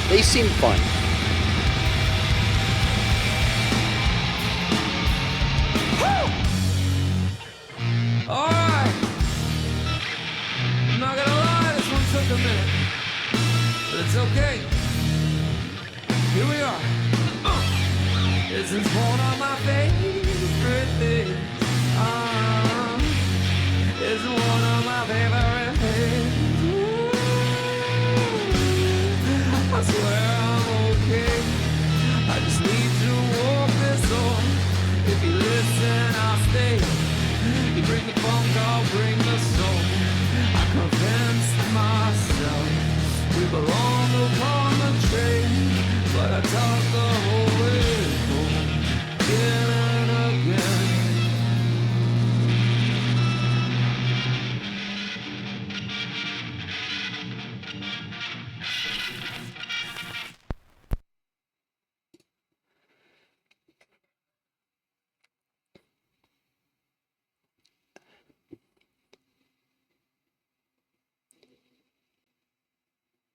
They seem fun. Alright. I'm not gonna lie, this one took a minute. But it's okay. Here we are. This is one of my favorite things. It's one of my favorite things. I swear I'm okay. I just need to walk this on. If you listen, I'll stay. You bring the funk, I'll bring the soul. I convinced myself we belong upon the train, but I talk the whole way home, again and again.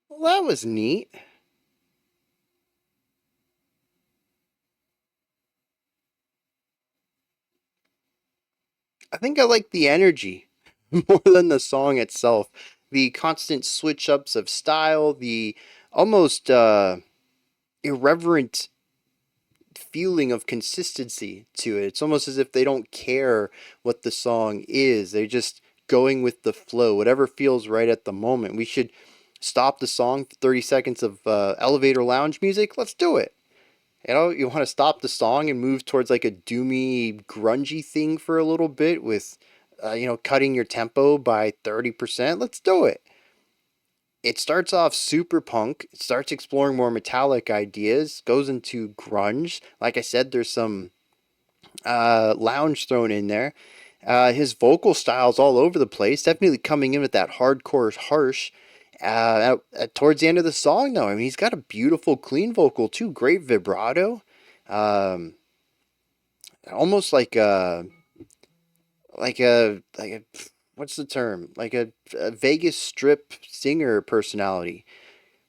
Well, that was neat. I think I like the energy more than the song itself. The constant switch ups of style, the almost irreverent feeling of consistency to it. It's almost as if they don't care what the song is. They're just going with the flow, whatever feels right at the moment. We should stop the song for 30 seconds of elevator lounge music. Let's do it. You know, you want to stop the song and move towards like a doomy, grungy thing for a little bit with, cutting your tempo by 30%. Let's do it. It starts off super punk. It starts exploring more metallic ideas, goes into grunge. Like I said, there's some lounge thrown in there. His vocal style's all over the place, definitely coming in with that hardcore harsh. Towards the end of the song, though, I mean, he's got a beautiful, clean vocal too. Great vibrato, almost like a what's the term? Like a Vegas Strip singer personality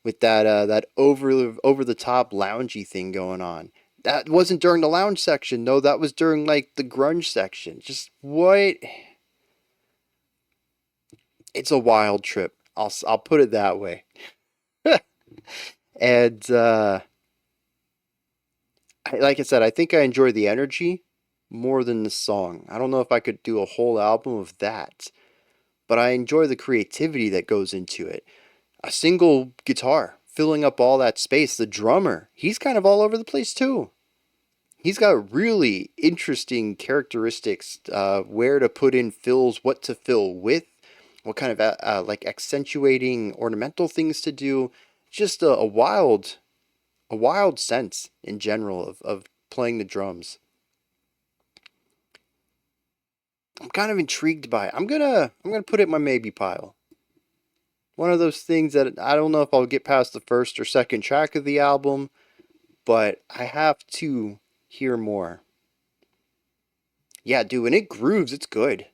with that over the top loungy thing going on. That wasn't during the lounge section, no. That was during like the grunge section. Just what? It's a wild trip. I'll put it that way. And like I said, I think I enjoy the energy more than the song. I don't know if I could do a whole album of that, but I enjoy the creativity that goes into it. A single guitar filling up all that space. The drummer, he's kind of all over the place too. He's got really interesting characteristics, where to put in fills, what to fill with, what kind of like accentuating ornamental things to do. Just a wild sense in general of playing the drums. I'm kind of intrigued by it. I'm gonna put it in my maybe pile. One of those things that I don't know if I'll get past the first or second track of the album, but I have to hear more. Yeah, dude, when it grooves, it's good.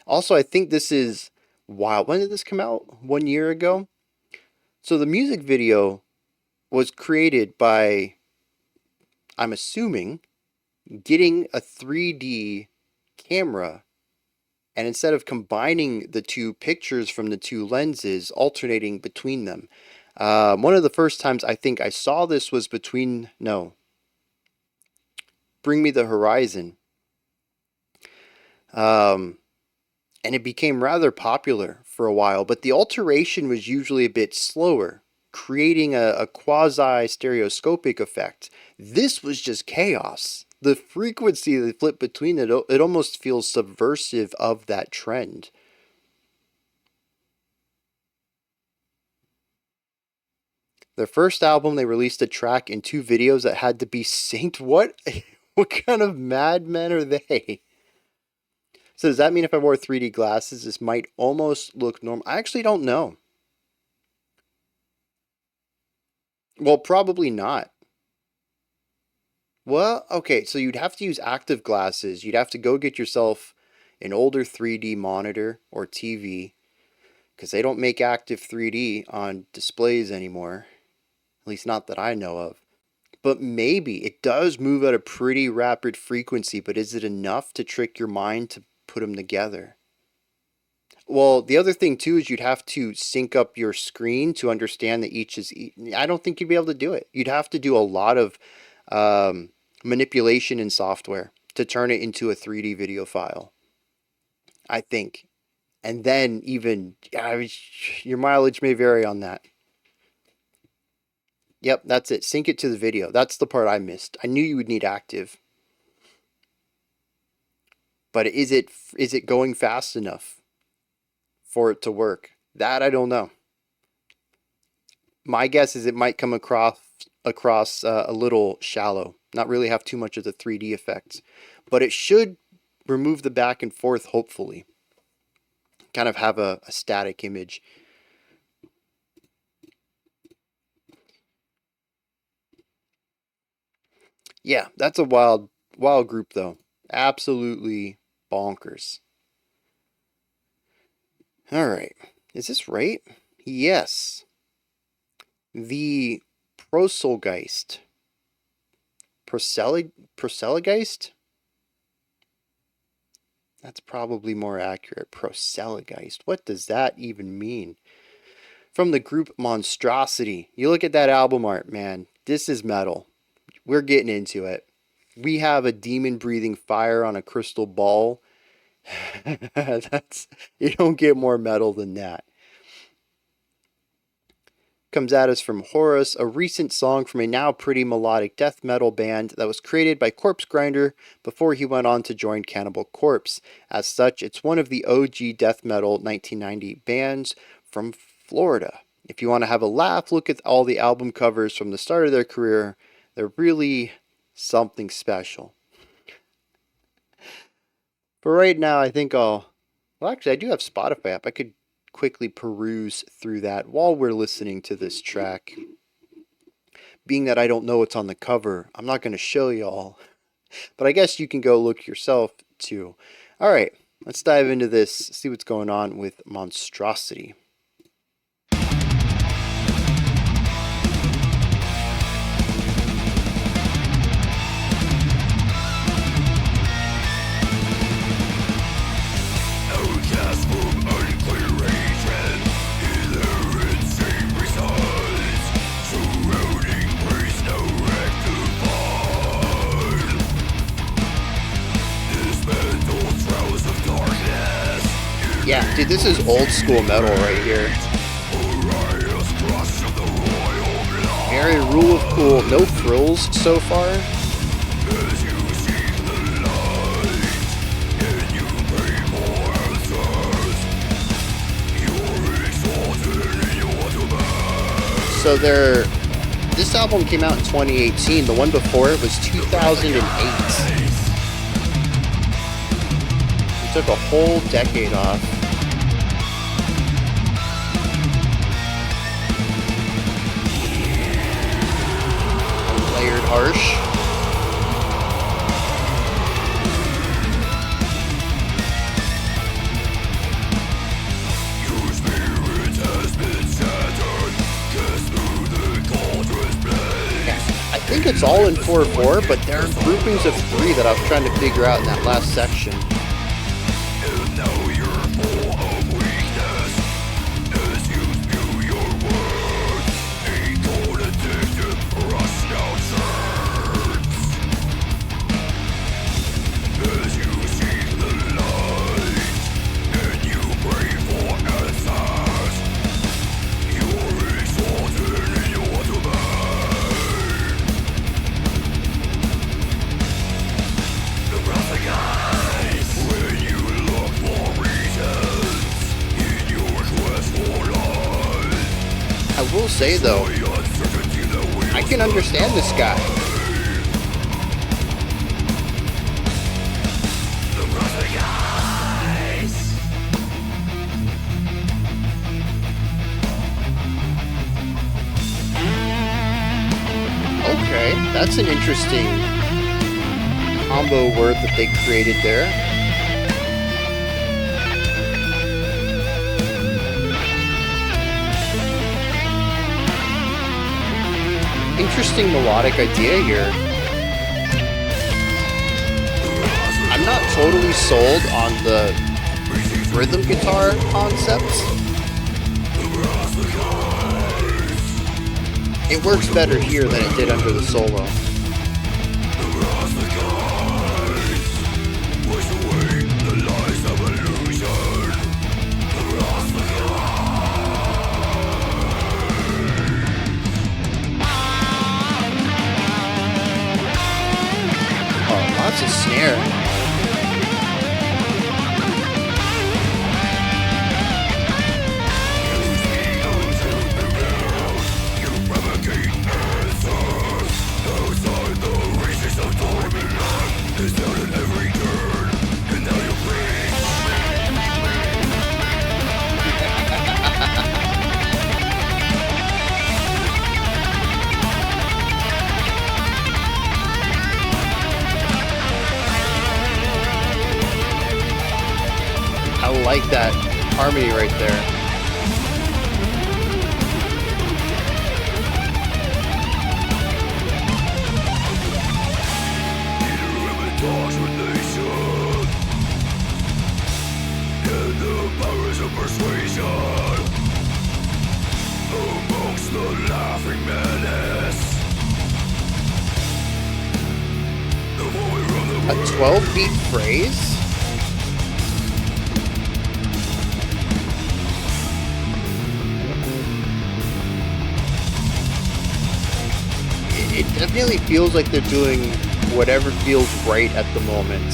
Also, I think this is wild. When did this come out? 1 year ago? So the music video was created by, I'm assuming, getting a 3D camera, and instead of combining the two pictures from the two lenses, alternating between them. One of the first times I think I saw this was Bring Me the Horizon. And it became rather popular for a while, but the alteration was usually a bit slower, creating a quasi-stereoscopic effect. This was just chaos. The frequency they flip between it almost feels subversive of that trend. Their first album, they released a track and 2 videos that had to be synced. What? What kind of madmen are they? So does that mean if I wore 3D glasses, this might almost look normal? I actually don't know. Well, probably not. Well, okay, so you'd have to use active glasses. You'd have to go get yourself an older 3D monitor or TV, because they don't make active 3D on displays anymore. At least not that I know of. But maybe it does move at a pretty rapid frequency, but is it enough to trick your mind to put them together? Well, the other thing too is you'd have to sync up your screen to understand that each is... I don't think you'd be able to do it. You'd have to do a lot of manipulation in software to turn it into a 3D video file, I think. And then even... your mileage may vary on that. Yep, that's it. Sync it to the video. That's the part I missed. I knew you would need active. But is it going fast enough for it to work? That I don't know. My guess is it might come across a little shallow. Not really have too much of the 3D effects. But it should remove the back and forth, hopefully. Kind of have a static image. Yeah, that's a wild group though. Absolutely bonkers. All right. Is this right? Yes. The Proselygeist. Proselygeist? That's probably more accurate. Proselygeist. What does that even mean? From the group Monstrosity. You look at that album art, man. This is metal. We're getting into it. We have a demon breathing fire on a crystal ball. You don't get more metal than that. Comes at us from Horus, a recent song from a now pretty melodic death metal band that was created by Corpse Grinder before he went on to join Cannibal Corpse. As such, it's one of the OG death metal 1990 bands from Florida. If you want to have a laugh, look at all the album covers from the start of their career. They're really something special. But right now, I think well, actually, I do have Spotify app. I could quickly peruse through that while we're listening to this track. Being that I don't know what's on the cover, I'm not going to show y'all. But I guess you can go look yourself, too. All right, let's dive into this, see what's going on with Monstrosity. Yeah, dude, this is old school metal right here. Very rule of cool, no frills so far. So this album came out in 2018. The one before it was 2008. Took a whole decade off. Layered harsh. it's all in 4/4, but there are groupings of 3 that I was trying to figure out in that last section. I will say though, I can understand this guy. Okay, that's an interesting combo word that they created there. Interesting melodic idea here. I'm not totally sold on the rhythm guitar concepts. It works better here than it did under the solo. Lots of snare. I like that harmony right there. A 12-beat phrase? It definitely feels like they're doing whatever feels right at the moment.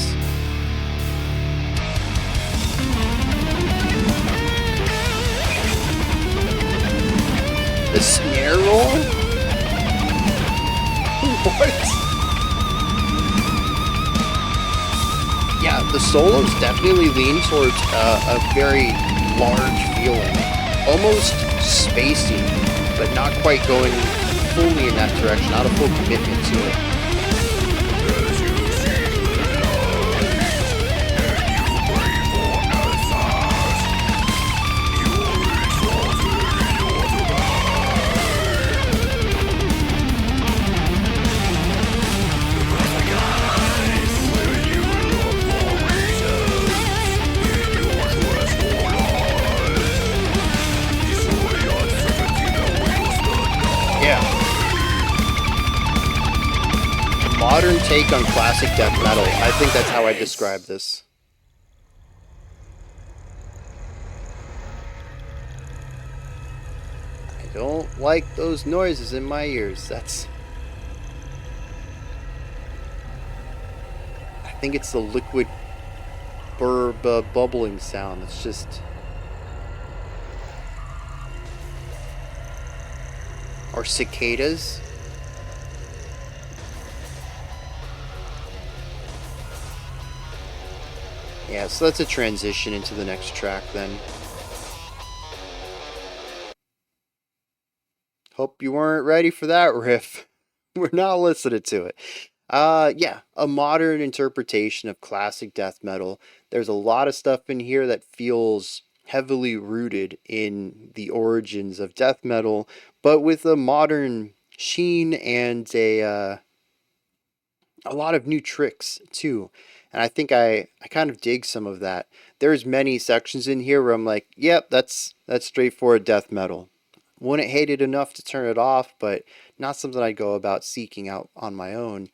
The snare roll? What? Yeah, the solos definitely lean towards a very large feeling. Almost spacey, but not quite going fully in that direction, not a full commitment to it. Modern take on classic death metal. I think that's how I describe this. I don't like those noises in my ears. I think it's the liquid bubbling sound. It's just... Or cicadas. Yeah, so that's a transition into the next track then. Hope you weren't ready for that riff. We're not listening to it. Yeah, a modern interpretation of classic death metal. There's a lot of stuff in here that feels heavily rooted in the origins of death metal, but with a modern sheen and a a lot of new tricks too. And I think I kind of dig some of that. There's many sections in here where I'm like, yep, that's straightforward death metal. Wouldn't hate it enough to turn it off, but not something I'd go about seeking out on my own.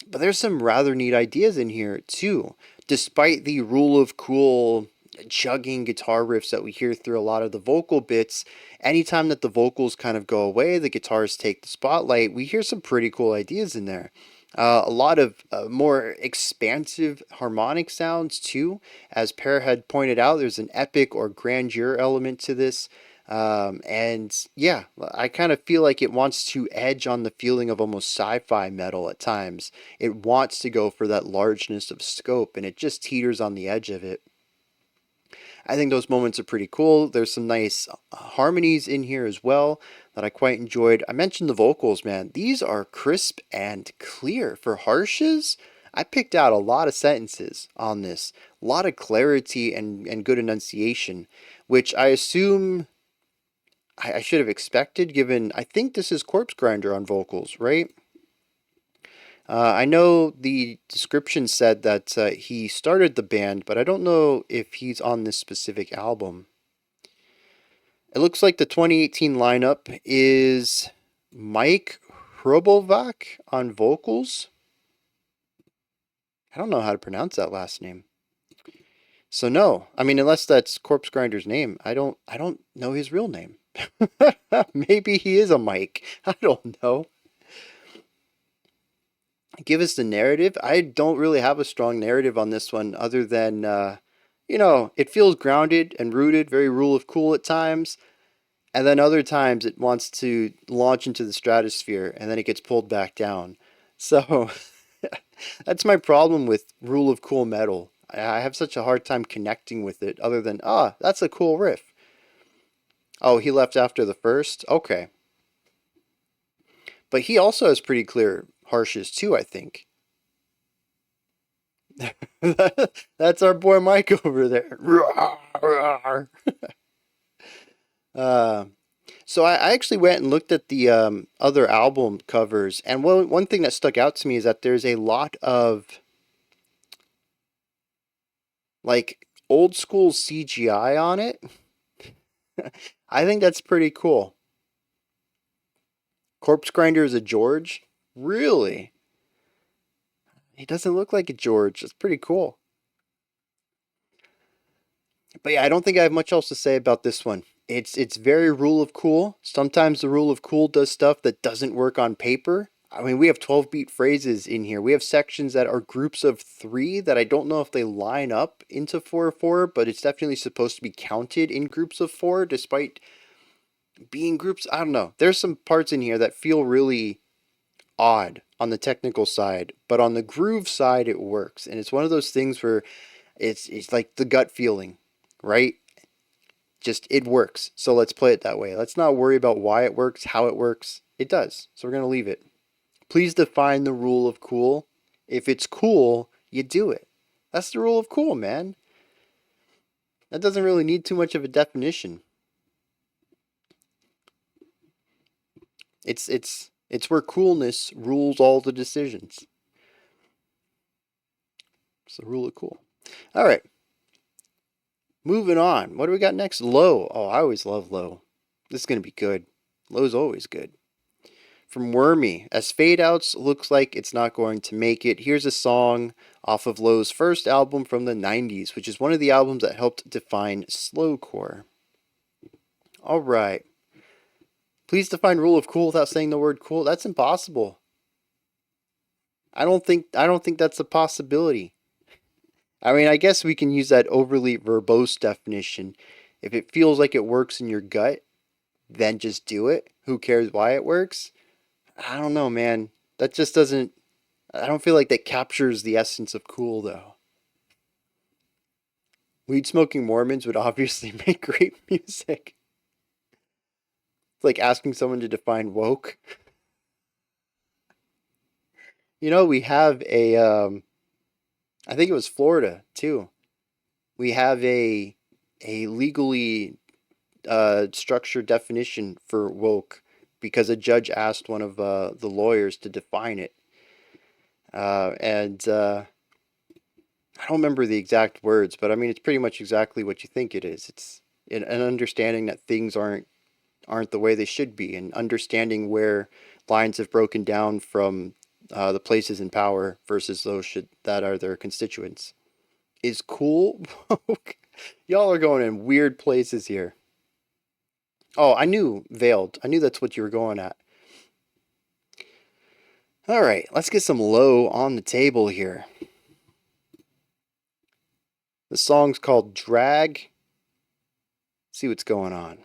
But there's some rather neat ideas in here too. Despite the rule of cool chugging guitar riffs that we hear through a lot of the vocal bits, anytime that the vocals kind of go away, the guitars take the spotlight, we hear some pretty cool ideas in there. A lot of more expansive harmonic sounds too. As Per had pointed out, there's an epic or grandeur element to this. And yeah, I kind of feel like it wants to edge on the feeling of almost sci-fi metal at times. It wants to go for that largeness of scope, and it just teeters on the edge of it. I think those moments are pretty cool. There's some nice harmonies in here as well that I quite enjoyed. I mentioned the vocals, man. These are crisp and clear. For harshes, I picked out a lot of sentences on this. A lot of clarity and good enunciation, which I assume I should have expected, given I think this is Corpse Grinder on vocals, right? I know the description said that he started the band, but I don't know if he's on this specific album. It looks like the 2018 lineup is Mike Hrobovac on vocals. I don't know how to pronounce that last name. So no, I mean, unless that's Corpse Grinder's name, I don't know his real name. Maybe he is a Mike. I don't know. Give us the narrative. I don't really have a strong narrative on this one other than, it feels grounded and rooted, very rule of cool at times. And then other times it wants to launch into the stratosphere and then it gets pulled back down. So that's my problem with rule of cool metal. I have such a hard time connecting with it other than, that's a cool riff. Oh, he left after the first? Okay. But he also has pretty clear harshes too, I think. That's our boy Mike over there. So I actually went and looked at the other album covers, and one thing that stuck out to me is that there's a lot of like old school CGI on it. I think that's pretty cool. Corpse Grinder is a George? Really? He doesn't look like a George. That's pretty cool. But yeah, I don't think I have much else to say about this one. It's very rule of cool. Sometimes the rule of cool does stuff that doesn't work on paper. I mean, we have 12-beat phrases in here. We have sections that are groups of 3 that I don't know if they line up into 4/4, but it's definitely supposed to be counted in groups of 4, despite being groups. I don't know. There's some parts in here that feel really odd on the technical side, but on the groove side, it works. And it's one of those things where it's like the gut feeling, right? Just it works. So let's play it that way. Let's not worry about why it works, how it works. It does. So we're going to leave it. Please define the rule of cool. If it's cool, you do it. That's the rule of cool, man. That doesn't really need too much of a definition. It's where coolness rules all the decisions. It's the rule of cool. All right. Moving on. What do we got next? Low. Oh, I always love Low. This is going to be good. Low's always good. From Wormy. As Fade Outs looks like it's not going to make it, here's a song off of Low's first album from the 90s, which is one of the albums that helped define slowcore. All right. Please define rule of cool without saying the word cool. That's impossible. I don't think that's a possibility. I mean, I guess we can use that overly verbose definition. If it feels like it works in your gut, then just do it. Who cares why it works? I don't know, man. That just doesn't... I don't feel like that captures the essence of cool, though. Weed-smoking Mormons would obviously make great music. It's like asking someone to define woke. You know, we have a... I think it was Florida, too. We have a legally structured definition for woke because a judge asked one of the lawyers to define it. I don't remember the exact words, but I mean it's pretty much exactly what you think it is. It's an understanding that things aren't the way they should be, and understanding where lines have broken down from the places in power versus those that are their constituents is cool. Y'all are going in weird places here. Oh, I knew Veiled. I knew that's what you were going at. All right, let's get some low on the table here. The song's called Drag. See what's going on.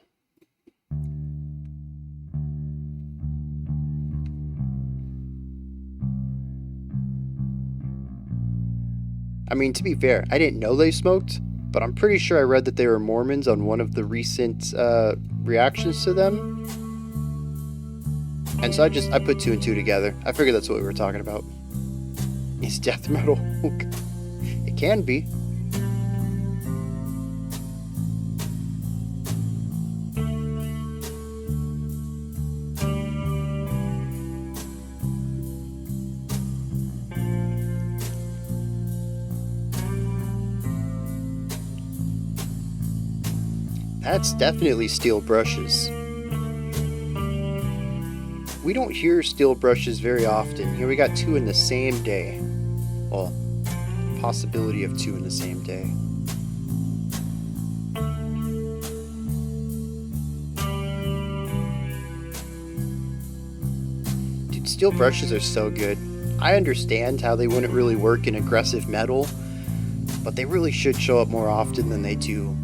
I mean, to be fair, I didn't know they smoked, but I'm pretty sure I read that they were Mormons on one of the recent reactions to them. And so I put two and two together. I figured that's what we were talking about. Is death metal? It can be. That's definitely steel brushes. We don't hear steel brushes very often. Here we got two in the same day. Well, possibility of two in the same day. Dude, steel brushes are so good. I understand how they wouldn't really work in aggressive metal, but they really should show up more often than they do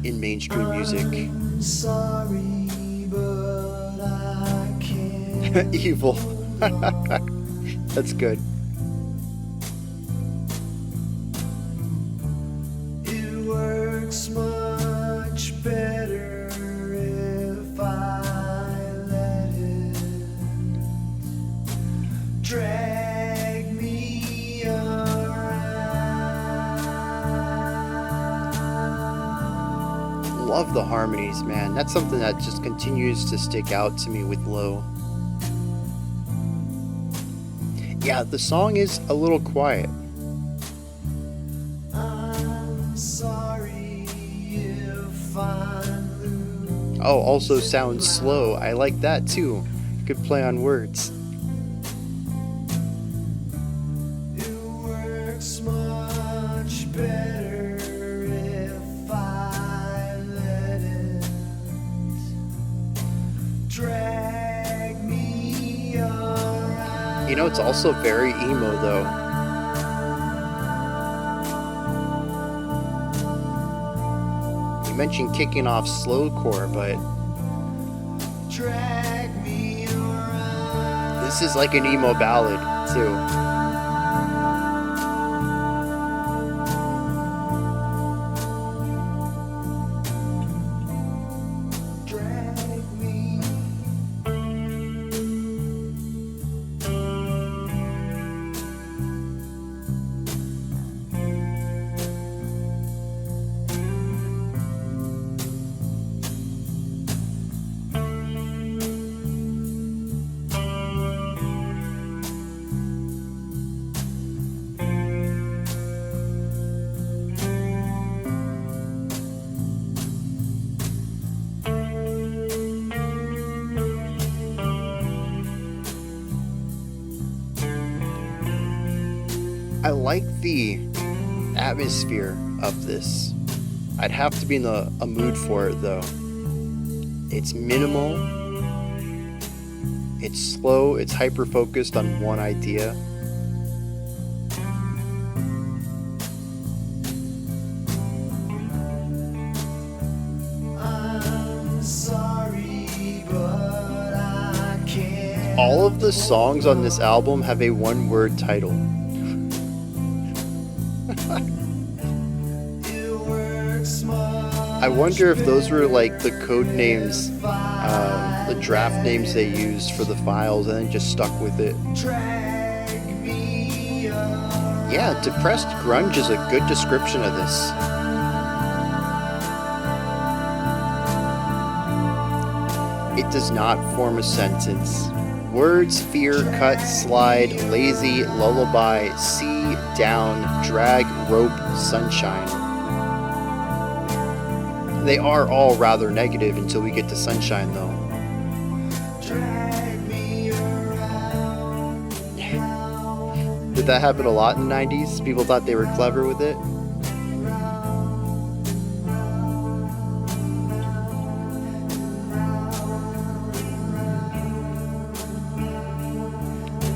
in mainstream music. I'm sorry, but I can't. Evil. That's good. It works much better if I let it drag me around. Love the harmonies, man. That's something that just continues to stick out to me with Low. Yeah, the song is a little quiet. I'm sorry if I'm Oh, also sounds slow. I like that too. Good play on words. It works much better if I let it drag me around. You know, it's also very emo though. You mentioned kicking off slowcore, but Drag me around. this is like an emo ballad too. Drag me. I like the atmosphere of this. I'd have to be in a mood for it though. It's minimal. It's slow. It's hyper focused on one idea. I'm sorry, but I can't. All of the songs on this album have a one-word title. It works much. I wonder if those were like the code names, the draft names they used for the files, and then just stuck with it. Drag me around. Yeah, depressed grunge is a good description of this. It does not form a sentence. Words, fear, cut, slide, lazy, lullaby, see, down, drag, rope, sunshine. They are all rather negative until we get to sunshine, though. Did that happen a lot in the 90s? People thought they were clever with it?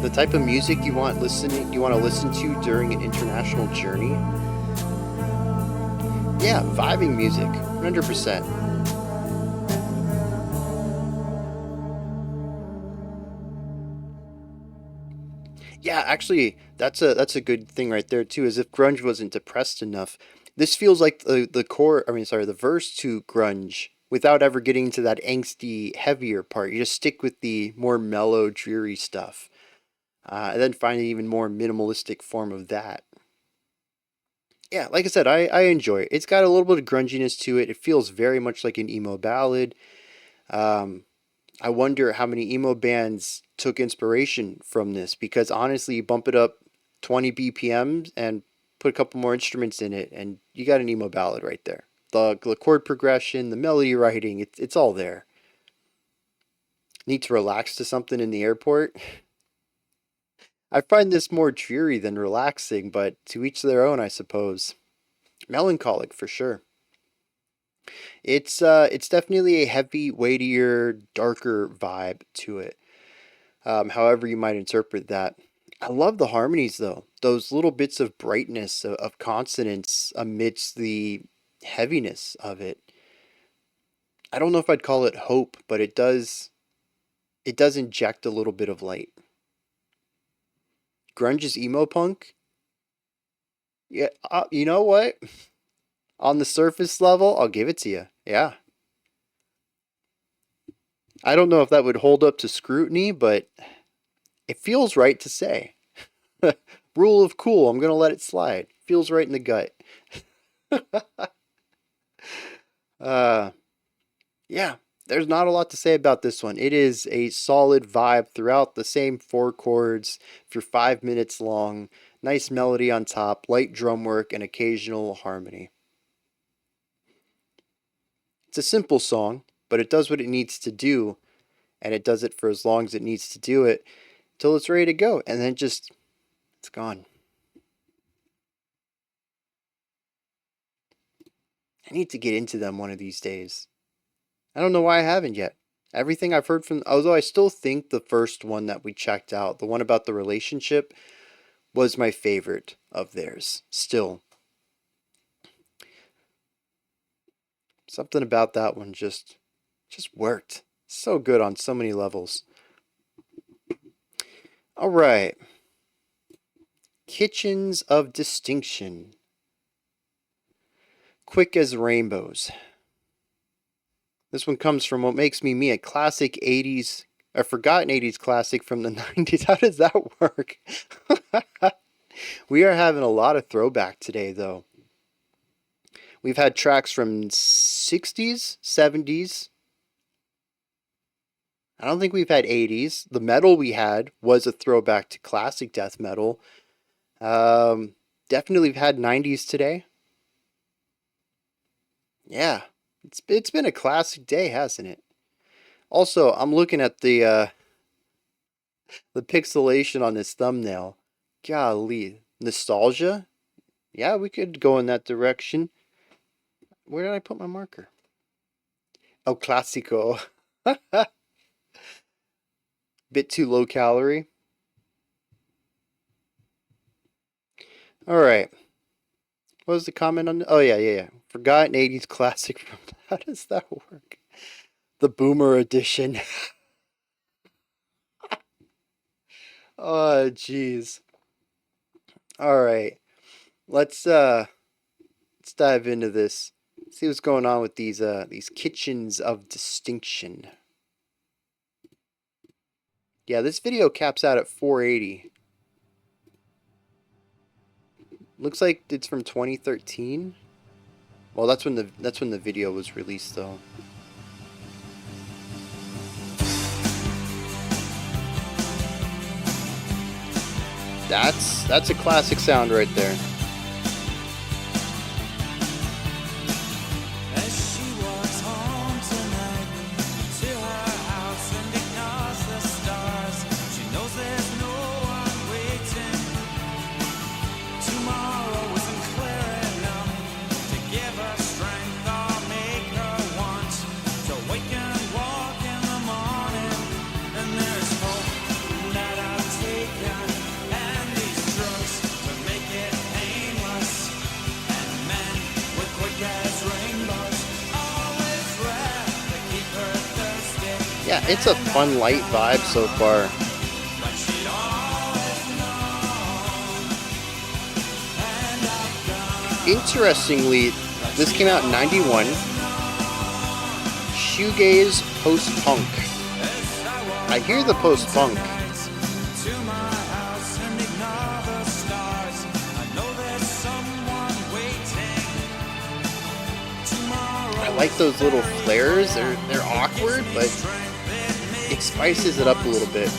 The type of music you want to listen to during an international journey? Yeah, vibing music, 100%. Yeah, actually, that's a good thing right there too. Is if grunge wasn't depressed enough, this feels like the verse to grunge without ever getting to that angsty, heavier part. You just stick with the more mellow, dreary stuff. And then find an even more minimalistic form of that. Yeah, like I said, I enjoy it. It's got a little bit of grunginess to it. It feels very much like an emo ballad. I wonder how many emo bands took inspiration from this, because honestly, you bump it up 20 BPMs and put a couple more instruments in it, and you got an emo ballad right there. The chord progression, the melody writing, it's all there. Need to relax to something in the airport? I find this more dreary than relaxing, but to each their own, I suppose. Melancholic for sure. It's definitely a heavy, weightier, darker vibe to it. However you might interpret that. I love the harmonies though. Those little bits of brightness of consonants amidst the heaviness of it. I don't know if I'd call it hope, but it does inject a little bit of light. Grunge is emo punk? Yeah, you know what? On the surface level, I'll give it to you. Yeah. I don't know if that would hold up to scrutiny, but it feels right to say. Rule of cool, I'm going to let it slide. Feels right in the gut. Yeah, there's not a lot to say about this one. It is a solid vibe throughout, the same 4 chords for 5 minutes long. Nice melody on top, light drum work, and occasional harmony. It's a simple song, but it does what it needs to do, and it does it for as long as it needs to do it, till it's ready to go, and then it's gone. I need to get into them one of these days. I don't know why I haven't yet. Everything I've heard from, although I still think the first one that we checked out, the one about the relationship, was my favorite of theirs. Still. Something about that one just worked. So good on so many levels. All right. Kitchens of Distinction. Quick as Rainbows. This one comes from what makes me a classic 80s, a forgotten 80s classic from the 90s. How does that work? We are having a lot of throwback today, though. We've had tracks from 60s, 70s. I don't think we've had 80s. The metal we had was a throwback to classic death metal. Definitely we've had 90s today. Yeah, it's been a classic day, hasn't it? Also, I'm looking at the pixelation on this thumbnail. Golly, nostalgia? Yeah, we could go in that direction. Where did I put my marker? El Clasico. Bit too low calorie. All right. What was the comment on? Oh, yeah. Forgotten 80s classic. How does that work? The Boomer Edition. Oh, jeez. All right. Let's dive into this. See what's going on with these kitchens of distinction. Yeah, this video caps out at 480. Looks like it's from 2013. Well, that's when the video was released, though. That's a classic sound right there. As she walks home tonight to her house and ignores the stars, she knows there's no one waiting. Tomorrow isn't clear enough to give her strength or make her want to wake and walk in the morning. And there's hope that I've taken, and these drugs to make it painless. And men with quick as rainbows, always rare to keep her thirsty. Yeah, it's a fun light vibe so far. But she'd always know. And I've gone. Interestingly, this came out in 91. Shoegaze post-punk. I hear the post-punk. To my house and ignore the stars. I know there's someone waiting. Tomorrow I like those little flares. They're awkward, but it spices it up a little bit.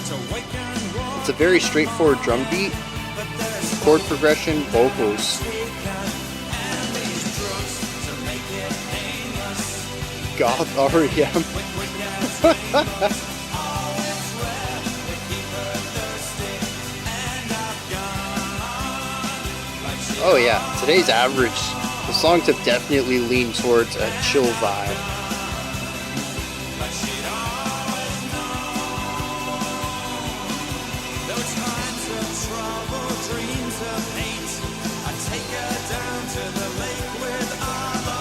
It's a very straightforward drum beat, chord progression, vocals. Goth REM. Oh yeah, today's average, the songs have definitely leaned towards a chill vibe. those times of trouble, dreams of hate. I take her down to the lake with Arlo.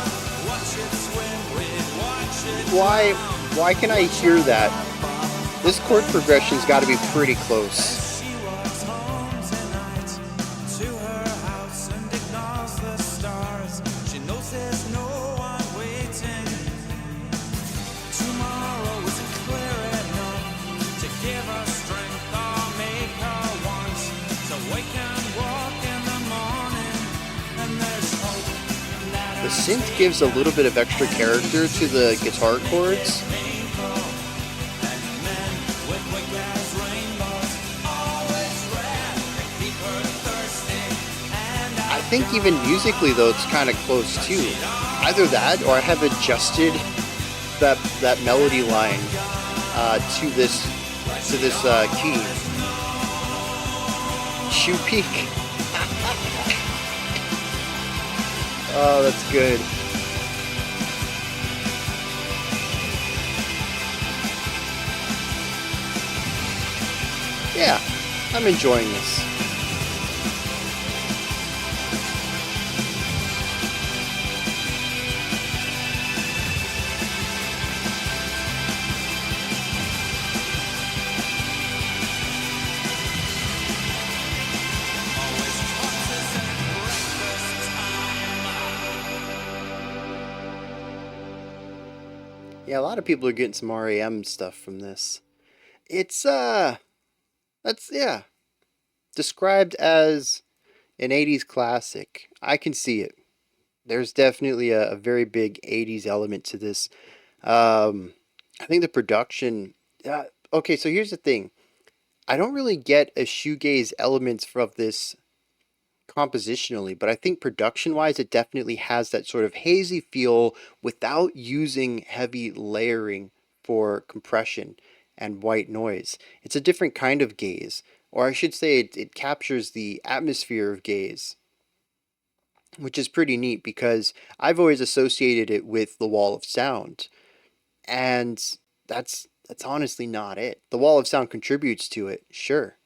Watch it swim with, watch it. Why can I hear that? This chord progression's got to be pretty close. She walks home tonight to her house and ignores the stars. She knows there's no one waiting. Tomorrow isn't clear enough to give her strength or make her want to wake and walk in the morning. And there's hope that The synth gives a little bit of extra character to the guitar chords. I think even musically though it's kind of close too. Either that or I have adjusted that melody line to this key. Shoe peak. Oh, that's good. Yeah, I'm enjoying this. Yeah, a lot of people are getting some REM stuff from this. It's described as an 80s classic. I can see it. There's definitely a very big 80s element to this. I think the production okay, so here's the thing. I don't really get a shoegaze elements from this compositionally, but I think production-wise it definitely has that sort of hazy feel without using heavy layering for compression and white noise. It's a different kind of gaze, or I should say it captures the atmosphere of gaze, which is pretty neat because I've always associated it with the wall of sound, and that's honestly not it. The wall of sound contributes to it, sure.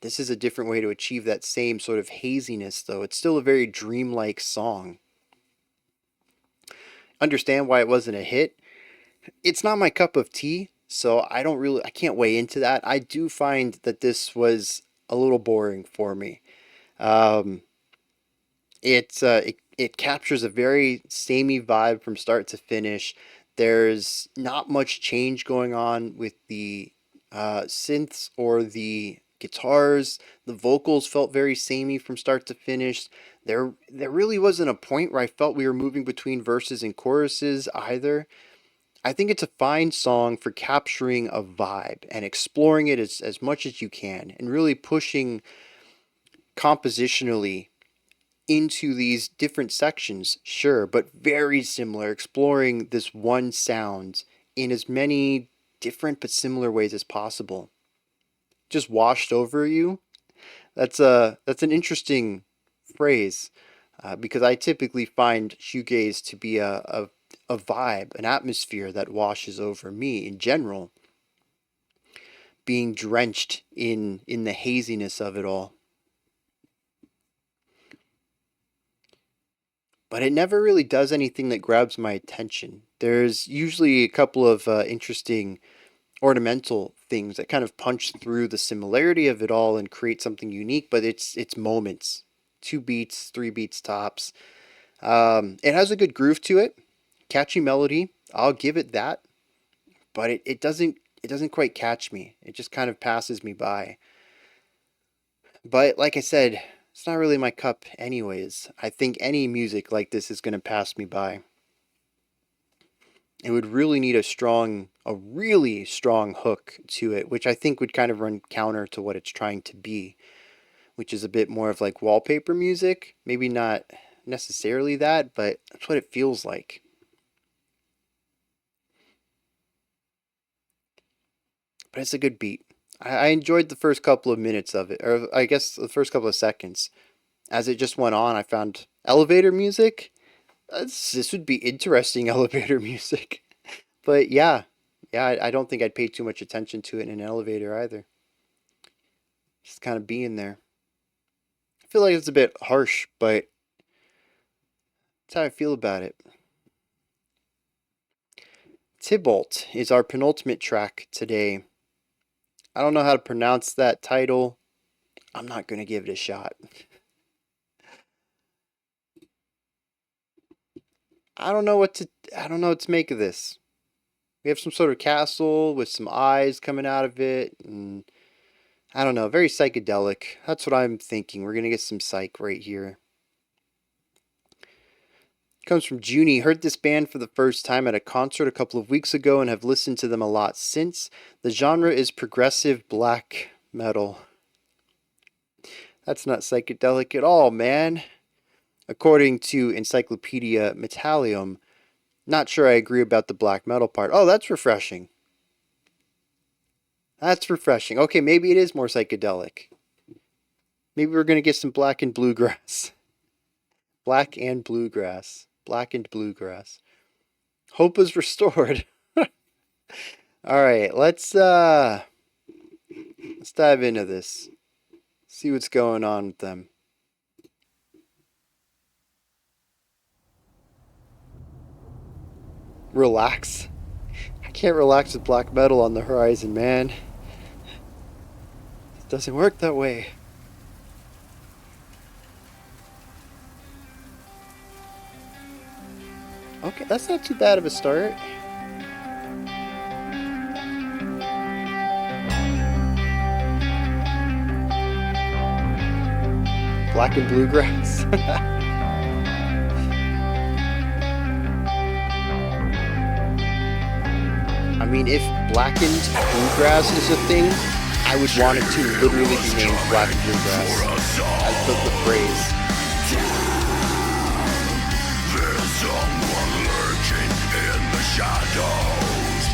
This is a different way to achieve that same sort of haziness, though. It's still a very dreamlike song. Understand why it wasn't a hit? It's not my cup of tea, so I can't weigh into that. I do find that this was a little boring for me. It captures a very samey vibe from start to finish. There's not much change going on with the synths or the guitars. The vocals felt very samey from start to finish. There really wasn't a point where I felt we were moving between verses and choruses either. I think it's a fine song for capturing a vibe and exploring it as much as you can and really pushing compositionally into these different sections, sure, but very similar, exploring this one sound in as many different but similar ways as possible. Just washed over you. That's an interesting phrase, because I typically find shoegaze to be a vibe, an atmosphere that washes over me in general, being drenched in the haziness of it all. But it never really does anything that grabs my attention. There's usually a couple of interesting ornamental things that kind of punch through the similarity of it all and create something unique, but it's moments. 2 beats, 3 beats tops. It has a good groove to it. Catchy melody. I'll give it that. But it doesn't quite catch me. It just kind of passes me by. But like I said, it's not really my cup anyways. I think any music like this is going to pass me by. It would really need a really strong hook to it, which I think would kind of run counter to what it's trying to be, which is a bit more of like wallpaper music. Maybe not necessarily that, but that's what it feels like. But it's a good beat. I enjoyed the first couple of minutes of it, or I guess the first couple of seconds. As it just went on, I found elevator music. This would be interesting elevator music. But yeah, I don't think I'd pay too much attention to it in an elevator either. Just kind of being there. I feel like it's a bit harsh, but that's how I feel about it. Tibalt is our penultimate track today. I don't know how to pronounce that title. I'm not going to give it a shot. I don't know what to make of this. We have some sort of castle with some eyes coming out of it, and I don't know, very psychedelic. That's what I'm thinking. We're going to get some psych right here. Comes from Junie. Heard this band for the first time at a concert a couple of weeks ago and have listened to them a lot since. The genre is progressive black metal. That's not psychedelic at all, man. According to Encyclopedia Metallium. Not sure I agree about the black metal part. Oh, that's refreshing. That's refreshing. Okay, maybe it is more psychedelic. Maybe we're going to get some black and bluegrass. Black and bluegrass. Blackened bluegrass. Hope is restored. Alright, let's dive into this. See what's going on with them. Relax. I can't relax with black metal on the horizon, man. It doesn't work that way. Okay, that's not too bad of a start. Black and bluegrass. I mean, if blackened bluegrass is a thing, I would want it to literally be named Black and Bluegrass. As the phrase. Shadows.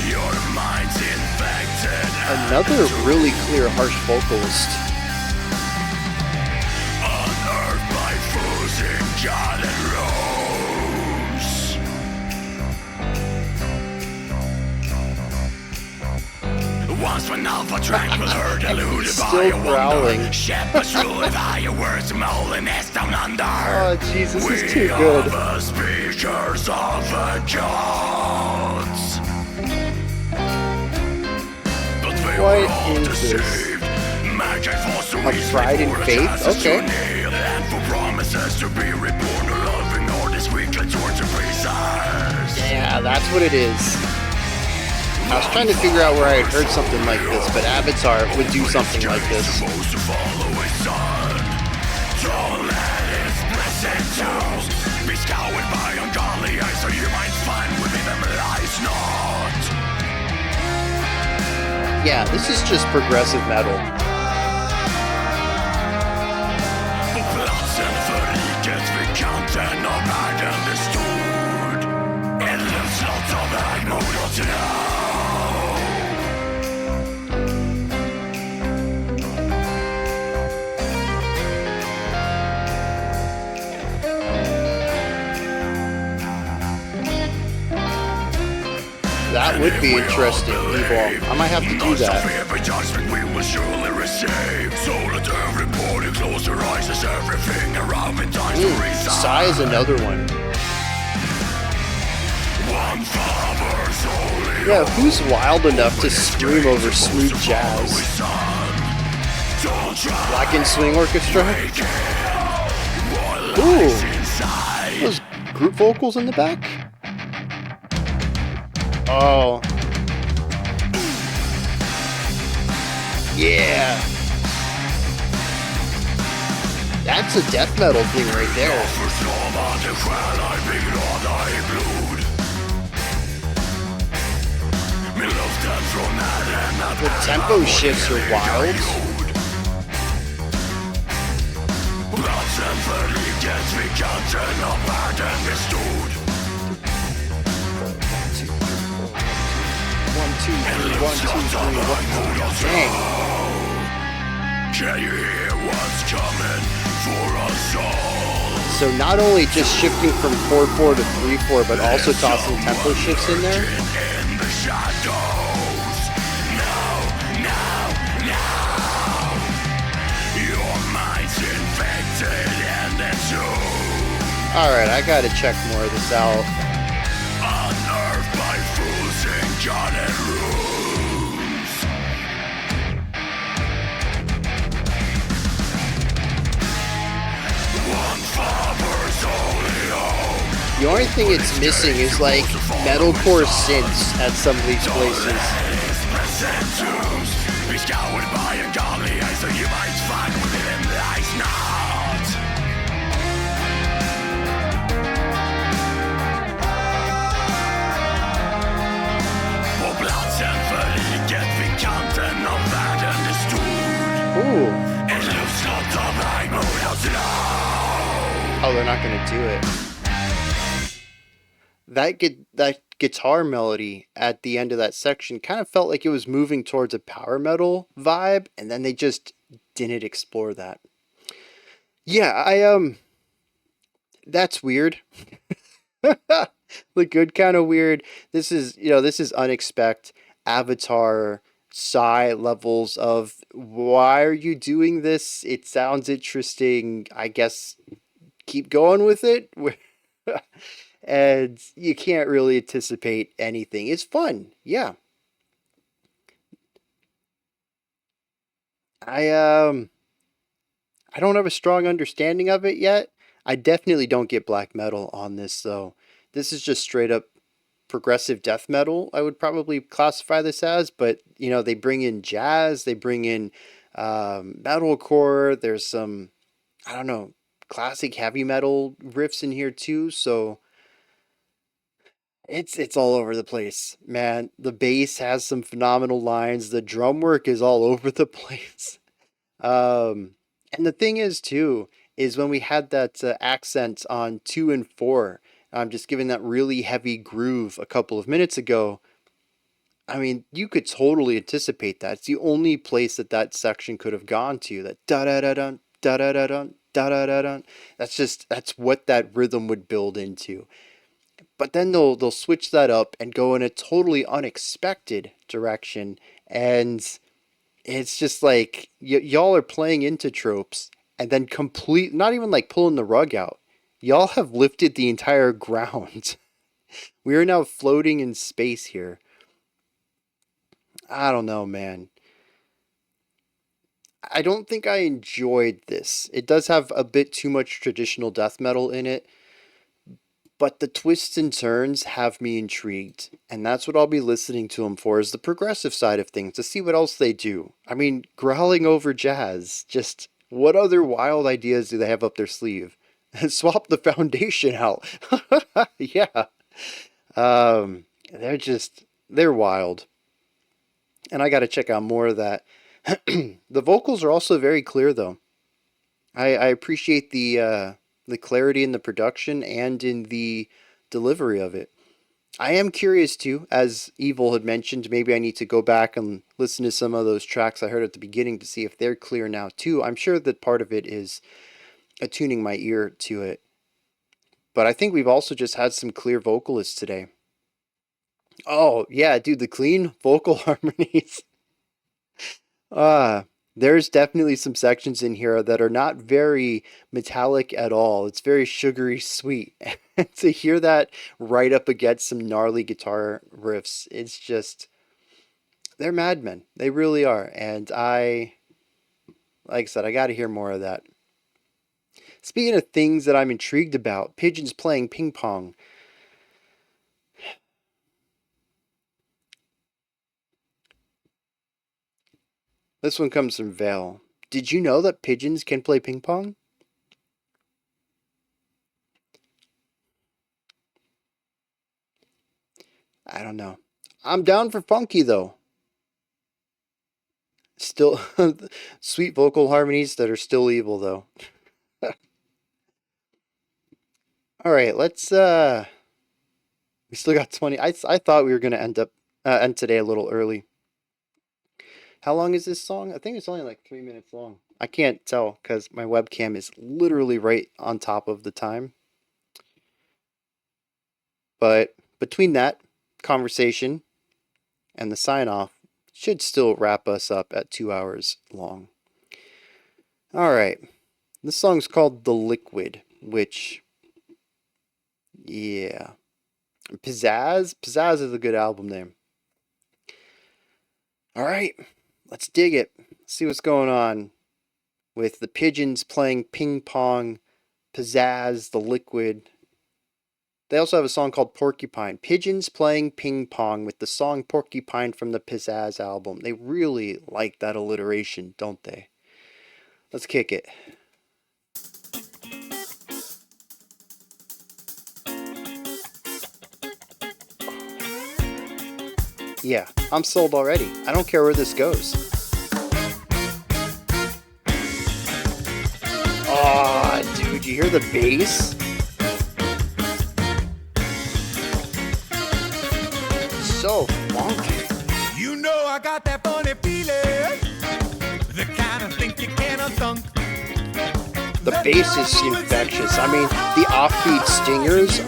Your mind's infected. Another really clear, harsh vocalist. Unearthed by fools in God and rose. Once when alpha tranquil herd eluded by a growling. wonder. Shepherds ruled by your words, holiness down under. Oh, jeez, this is too good. We are the speakers of the gods. But they What were all is deceived. this? Magic force to A pride and faith? Okay. And for promises to be reborn, a loving or discreetly torture pieces. Yeah, that's what it is. I was trying to figure out where I had heard something like this, but Avatar would do something like this. Supposed to follow his son. Don't let his blessed tools be scoured by ungodly eyes, so your mind's fine within them lies not. Yeah, this is just progressive metal. På platsen för riket vid kanten av världen det stod ett luftslott av högmod och tro. That would be interesting, Evolve. I might have to do that. Every judgment we will surely receive. So let everybody close their eyes as everything around me dies to reside. Psy is another one. One father's holy. Yeah, who's wild enough to scream over smooth jazz? Black and Swing Orchestra? Ooh, those group vocals in the back? Oh. Yeah. That's a death metal thing right there. The tempo shifts are wild. One, two, three, one, two, three, one. Dang. Can you hear what's coming for us all? So not only just shifting from 4/4 to 3/4, but also tossing tempo shifts in there. In the shadows. No. Your mind's infected and it's you. Alright, I gotta check more of this out. Unnerved by fools in garden rooms. One father's only home. The only thing it's missing is like metalcore synths at some of these places. Be scoured by ungodly eyes, so you might find within lies not. På platsen för riket vid kanten av världen det stod Ooh. ett luftslott av högmod och tro. Oh, they're not gonna do it. That guitar melody at the end of that section kind of felt like it was moving towards a power metal vibe, and then they just didn't explore that. Yeah, that's weird. The good kind of weird. This is unexpected Avatar Psy levels of why are you doing this? It sounds interesting. I guess keep going with it. And you can't really anticipate anything. It's fun. Yeah. I don't have a strong understanding of it yet. I definitely don't get black metal on this though. This is just straight up progressive death metal. I would probably classify this as, but they bring in jazz, they bring in metalcore. There's some, I don't know, classic heavy metal riffs in here too. So it's all over the place, man. The bass has some phenomenal lines. The drum work is all over the place. And the thing is too, is when we had that accent on 2 and 4, I'm just giving that really heavy groove a couple of minutes ago. I mean, you could totally anticipate that. It's the only place that section could have gone to. That da da da da da da da da da da da. That's what that rhythm would build into. But then they'll switch that up and go in a totally unexpected direction, and it's just like y'all are playing into tropes, and then not even like pulling the rug out. Y'all have lifted the entire ground. We are now floating in space here. I don't know, man. I don't think I enjoyed this. It does have a bit too much traditional death metal in it, but the twists and turns have me intrigued, and that's what I'll be listening to them for, is the progressive side of things, to see what else they do. I mean, growling over jazz, just what other wild ideas do they have up their sleeve? Swap the foundation out. Yeah. They're wild. And I got to check out more of that. The vocals are also very clear, though. I appreciate the clarity in the production and in the delivery of it. I am curious too, as Evil had mentioned, maybe I need to go back and listen to some of those tracks I heard at the beginning to see if they're clear now too. I'm sure that part of it is attuning my ear to it. But I think we've also just had some clear vocalists today. Oh, yeah, dude, the clean vocal harmonies. There's definitely some sections in here that are not very metallic at all. It's very sugary sweet. To hear that right up against some gnarly guitar riffs, it's just, they're madmen. They really are. And like I said, I got to hear more of that. Speaking of things that I'm intrigued about, Pigeons playing ping pong. This one comes from Vale. Did you know that pigeons can play ping pong? I don't know. I'm down for funky though. Still sweet vocal harmonies that are still evil though. All right, let's we still got 20. I thought we were going to end today a little early. How long is this song? I think it's only like 3 minutes long. I can't tell because my webcam is literally right on top of the time. But between that conversation and the sign off, should still wrap us up at 2 hours long. All right. This song's called The Liquid, which, yeah. Pizzazz? Pizzazz is a good album name. All right. Let's dig it. See what's going on with the Pigeons playing ping pong, Pizzazz, The Liquid. They also have a song called Porcupine. Pigeons playing ping pong with the song Porcupine from the Pizzazz album. They really like that alliteration, don't they? Let's kick it. Yeah, I'm sold already. I don't care where this goes. Oh, dude, you hear the bass? So funky. You know I got that funny feeling, the kind of thing you cannot thunk. The bass is infectious. I mean, the offbeat stingers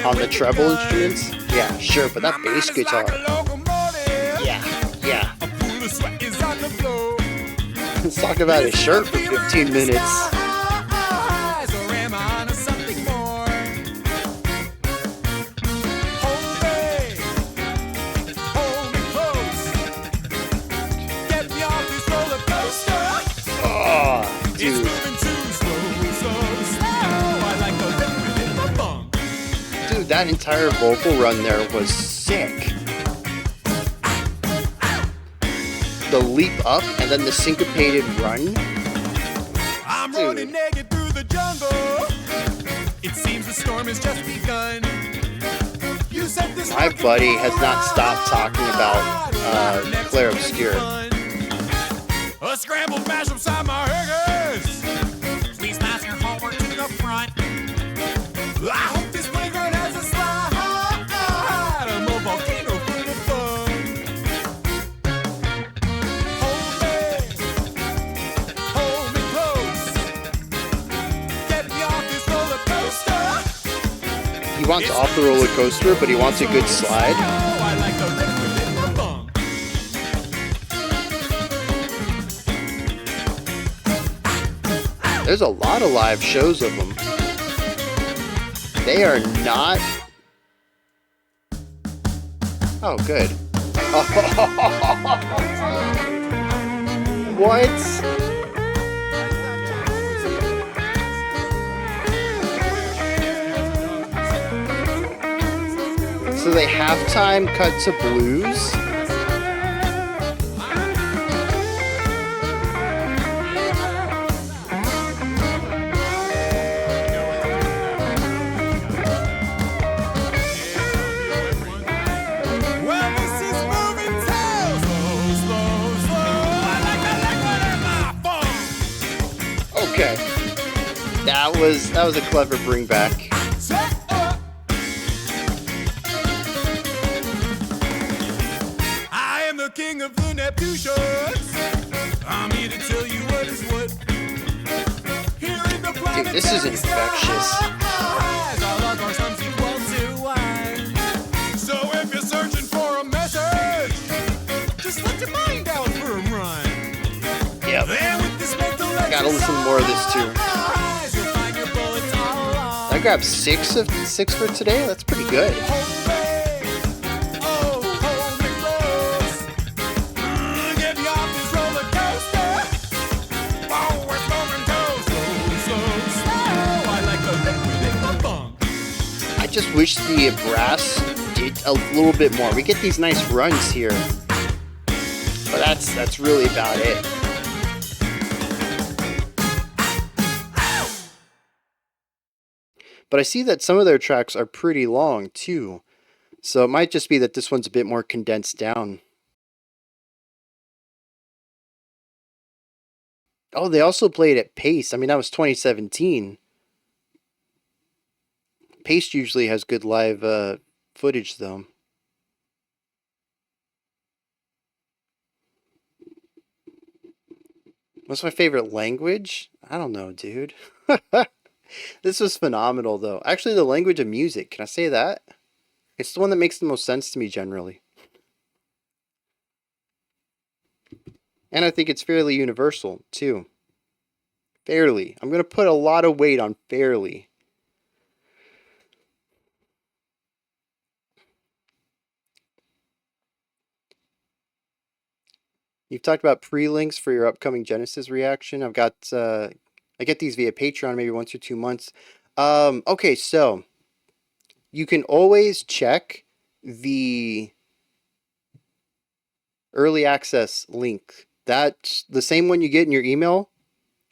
on the treble instruments, yeah, sure, but that bass guitar, yeah. Let's talk about his shirt for 15 minutes. That entire vocal run there was sick. The leap up and then the syncopated run. I'm running naked through the jungle. It seems the storm has just begun. You said this My buddy has not stopped talking about Claire Obscure. A scrambled mash upside my burgers. Please pass your homework to the front. I hope this playground has a slide. I'm a volcano full of fun. Hold me close. Get me off this roller coaster. He wants off the roller coaster, but he wants a good slide. I like the liquid in my bum. There's a lot of live shows of them. They are not... Oh, good. What? So they halftime cut to blues? Well, this is moving tales. Okay. That was a clever bring back. I am the king of the Neptunes. I'm here to tell you what is what. Here in the Dude, this is infectious. So if you're searching for a message, just let your mind out for a run. Yep. Then with this mental Gotta listen to more of this too. exercise, you'll find your bullets all along. I grabbed six for today. That's pretty good. I just wish the brass did a little bit more. We get these nice runs here, but that's really about it. But I see that some of their tracks are pretty long too, so it might just be that this one's a bit more condensed down. Oh, they also played at Pace. I mean, that was 2017. Pace usually has good live footage, though. What's my favorite language? I don't know, dude. This was phenomenal, though. Actually, the language of music. Can I say that? It's the one that makes the most sense to me, generally. And I think it's fairly universal, too. Fairly. I'm going to put a lot of weight on fairly. You've talked about pre-links for your upcoming Genesis reaction. I get these via Patreon maybe once or 2 months. Okay, so you can always check the early access link. That's the same one you get in your email.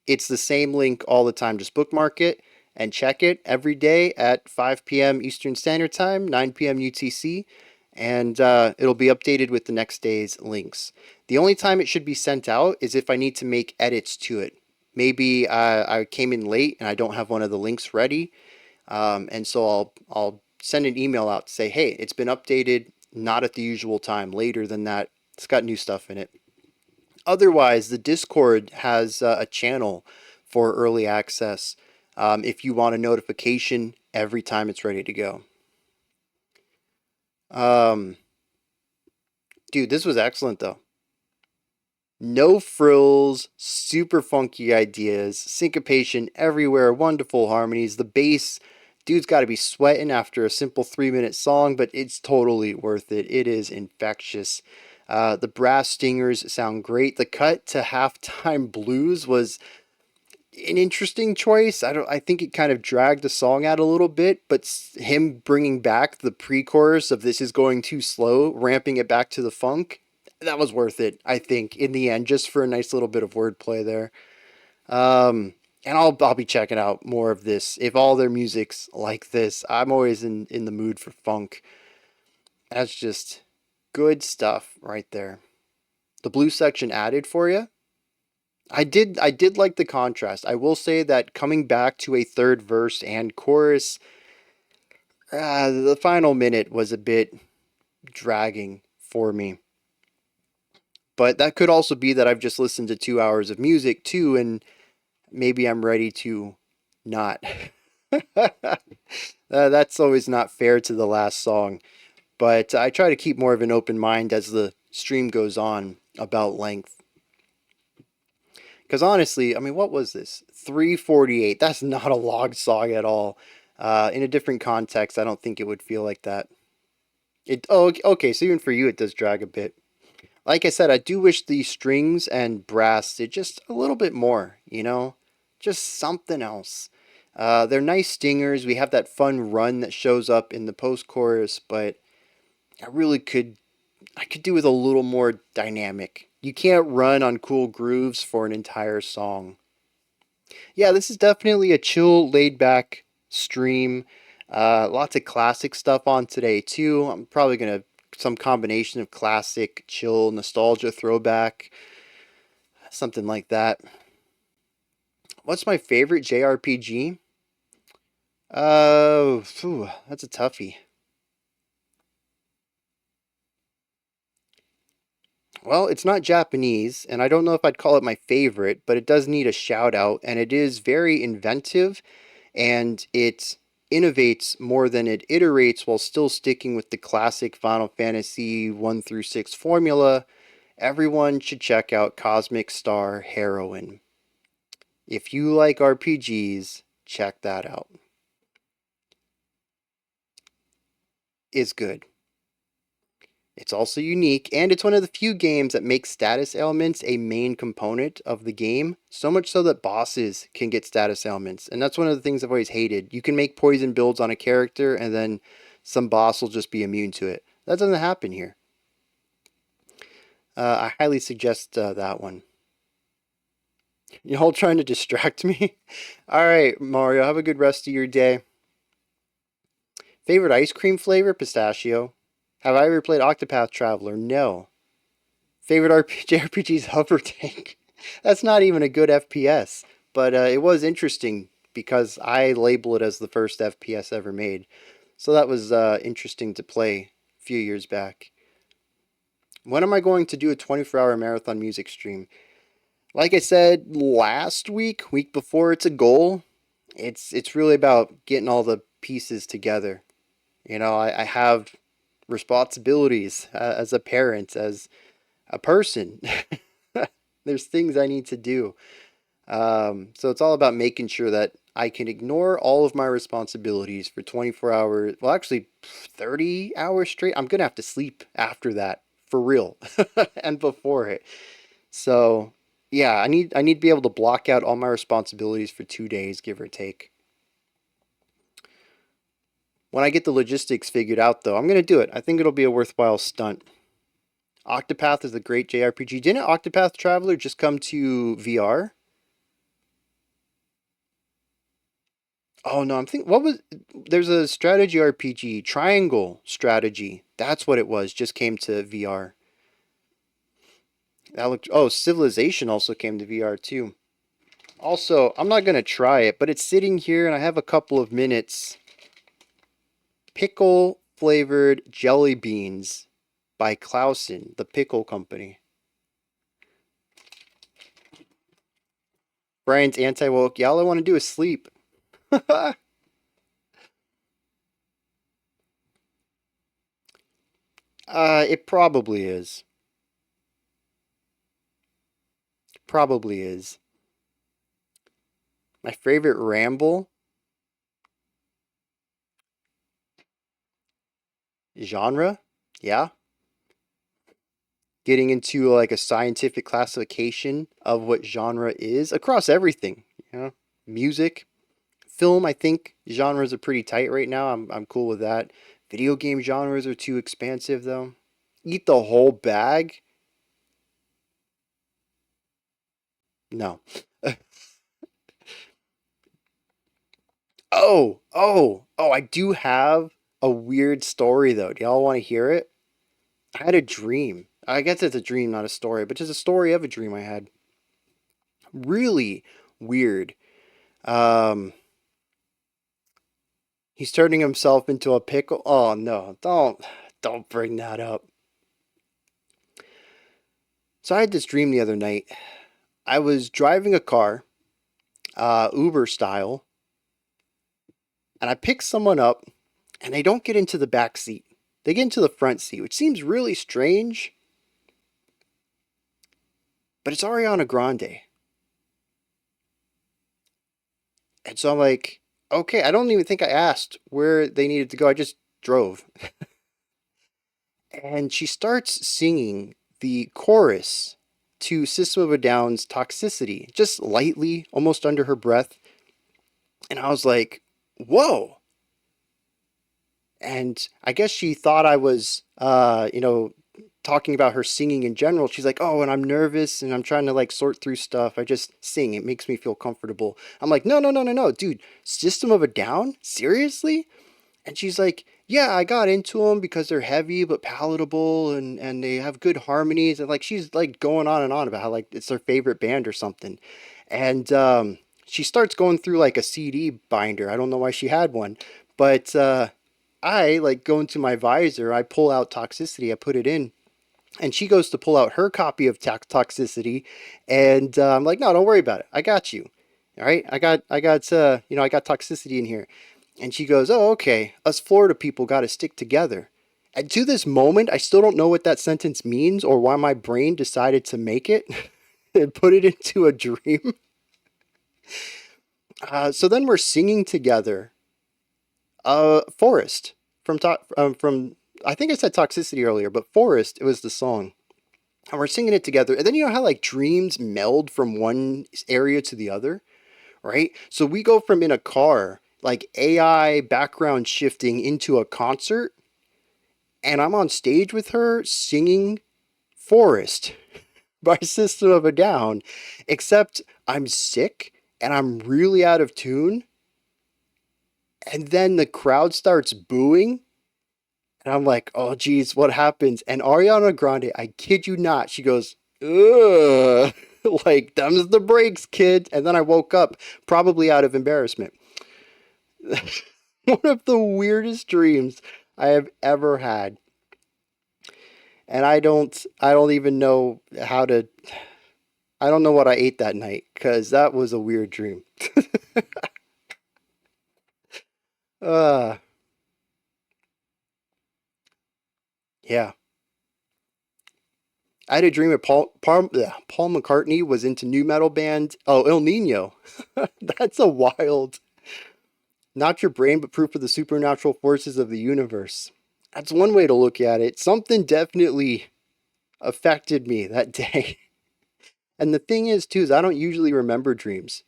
It's the same link all the time. Just bookmark it and check it every day at 5 p.m. Eastern Standard Time, 9 p.m. UTC, and it'll be updated with the next day's links. The only time it should be sent out is if I need to make edits to it. Maybe I came in late and I don't have one of the links ready, and so I'll send an email out to say, hey, it's been updated, not at the usual time, later than that. It's got new stuff in it. Otherwise, the Discord has a channel for early access if you want a notification every time it's ready to go. Dude, this was excellent, though. No frills, super funky ideas, syncopation everywhere, wonderful harmonies. The bass, dude's got to be sweating after a simple 3-minute song, but it's totally worth it. It is infectious. The brass stingers sound great. The cut to Halftime Blues was an interesting choice. I think it kind of dragged the song out a little bit, but him bringing back the pre-chorus of "This Is Going Too Slow," ramping it back to the funk, that was worth it, I think, in the end, just for a nice little bit of wordplay there. And I'll be checking out more of this. If all their music's like this, I'm always in the mood for funk. That's just good stuff right there. The blues section added for you. I did like the contrast. I will say that coming back to a third verse and chorus, the final minute was a bit dragging for me. But that could also be that I've just listened to 2 hours of music too, and maybe I'm ready to not. That's always not fair to the last song. But I try to keep more of an open mind as the stream goes on about length. Because honestly, I mean, what was this? 3:48. That's not a long song at all. In a different context, I don't think it would feel like that. Okay, so even for you, it does drag a bit. Like I said, I do wish the strings and brass did just a little bit more, Just something else. They're nice stingers. We have that fun run that shows up in the post-chorus, but I could do with a little more dynamic. You can't run on cool grooves for an entire song. Yeah, this is definitely a chill, laid-back stream. Lots of classic stuff on today, too. I'm probably going to some combination of classic, chill, nostalgia, throwback, something like that. What's my favorite JRPG? That's a toughie. Well, it's not Japanese, and I don't know if I'd call it my favorite, but it does need a shout out, and it is very inventive, and it innovates more than it iterates while still sticking with the classic Final Fantasy 1 through 6 formula. Everyone should check out Cosmic Star Heroine. If you like RPGs, check that out. It's good. It's also unique, and it's one of the few games that makes status ailments a main component of the game, so much so that bosses can get status ailments, and that's one of the things I've always hated. You can make poison builds on a character, and then some boss will just be immune to it. That doesn't happen here. I highly suggest that one. You all trying to distract me? Alright, Mario, have a good rest of your day. Favorite ice cream flavor? Pistachio. Have I ever played Octopath Traveler? No. Favorite JRPG is Hover Tank. That's not even a good FPS, but it was interesting because I label it as the first FPS ever made. So that was interesting to play a few years back. When am I going to do a 24-hour marathon music stream? Like I said last week before, it's a goal. It's really about getting all the pieces together. You know, I have responsibilities as a parent, as a person. There's things I need to do. So it's all about making sure that I can ignore all of my responsibilities for 24 hours. Well, actually, 30 hours straight. I'm going to have to sleep after that, for real, and before it. So, yeah, I need to be able to block out all my responsibilities for 2 days, give or take. When I get the logistics figured out, though, I'm going to do it. I think it'll be a worthwhile stunt. Octopath is a great JRPG. Didn't Octopath Traveler just come to VR? Oh, no, I'm thinking, there's a strategy RPG, Triangle Strategy. That's what it was, just came to VR. Civilization also came to VR, too. Also, I'm not going to try it, but it's sitting here, and I have a couple of minutes. Pickle flavored jelly beans by Clausen, the pickle company. Brian's anti-woke. Yeah, all I want to do is sleep. It probably is. Probably is. My favorite ramble? Genre? Yeah. Getting into like a scientific classification of what genre is across everything. You know, music, film. I think genres are pretty tight right now. I'm cool with that. Video game genres are too expansive though. Eat the whole bag? No. I do have a weird story though. Do y'all want to hear it? I had a dream. I guess it's a dream, not a story, but just a story of a dream I had. Really weird. Um, he's turning himself into a pickle. Oh no, don't bring that up. So I had this dream the other night. I was driving a car, Uber style, and I pick someone up, and they don't get into the back seat. They get into the front seat, which seems really strange. But it's Ariana Grande. And so I'm like, okay, I don't even think I asked where they needed to go. I just drove. And she starts singing the chorus to System of a Down's Toxicity, just lightly, almost under her breath. And I was like, whoa. And I guess she thought I was, talking about her singing in general. She's like, oh, and I'm nervous and I'm trying to like sort through stuff. I just sing. It makes me feel comfortable. I'm like, no, dude, System of a Down? Seriously? And she's like, yeah, I got into them because they're heavy but palatable and they have good harmonies. And like, she's like going on and on about how like it's her favorite band or something. And she starts going through like a CD binder. I don't know why she had one, but I like go into my visor, I pull out Toxicity, I put it in, and she goes to pull out her copy of Toxicity, and I'm like, no, don't worry about it. I got you. All right, I got I got Toxicity in here, and she goes, oh, okay. Us Florida people got to stick together. And to this moment, I still don't know what that sentence means or why my brain decided to make it and put it into a dream. So then we're singing together. Forest from I think I said Toxicity earlier, but Forest, it was the song. And we're singing it together. And then you know how like dreams meld from one area to the other, right? So we go from in a car, like AI background shifting into a concert, and I'm on stage with her singing Forest by System of a Down, except I'm sick and I'm really out of tune. And then the crowd starts booing. And I'm like, oh, geez, what happens? And Ariana Grande, I kid you not, she goes, ugh, like, them's the breaks, kid. And then I woke up, probably out of embarrassment. One of the weirdest dreams I have ever had. And I don't even know I don't know what I ate that night, because that was a weird dream. uh, yeah. I had a dream that Paul McCartney was into new metal band. Oh, El Nino. That's a wild. Not your brain, but proof of the supernatural forces of the universe. That's one way to look at it. Something definitely affected me that day. And the thing is, too, is I don't usually remember dreams.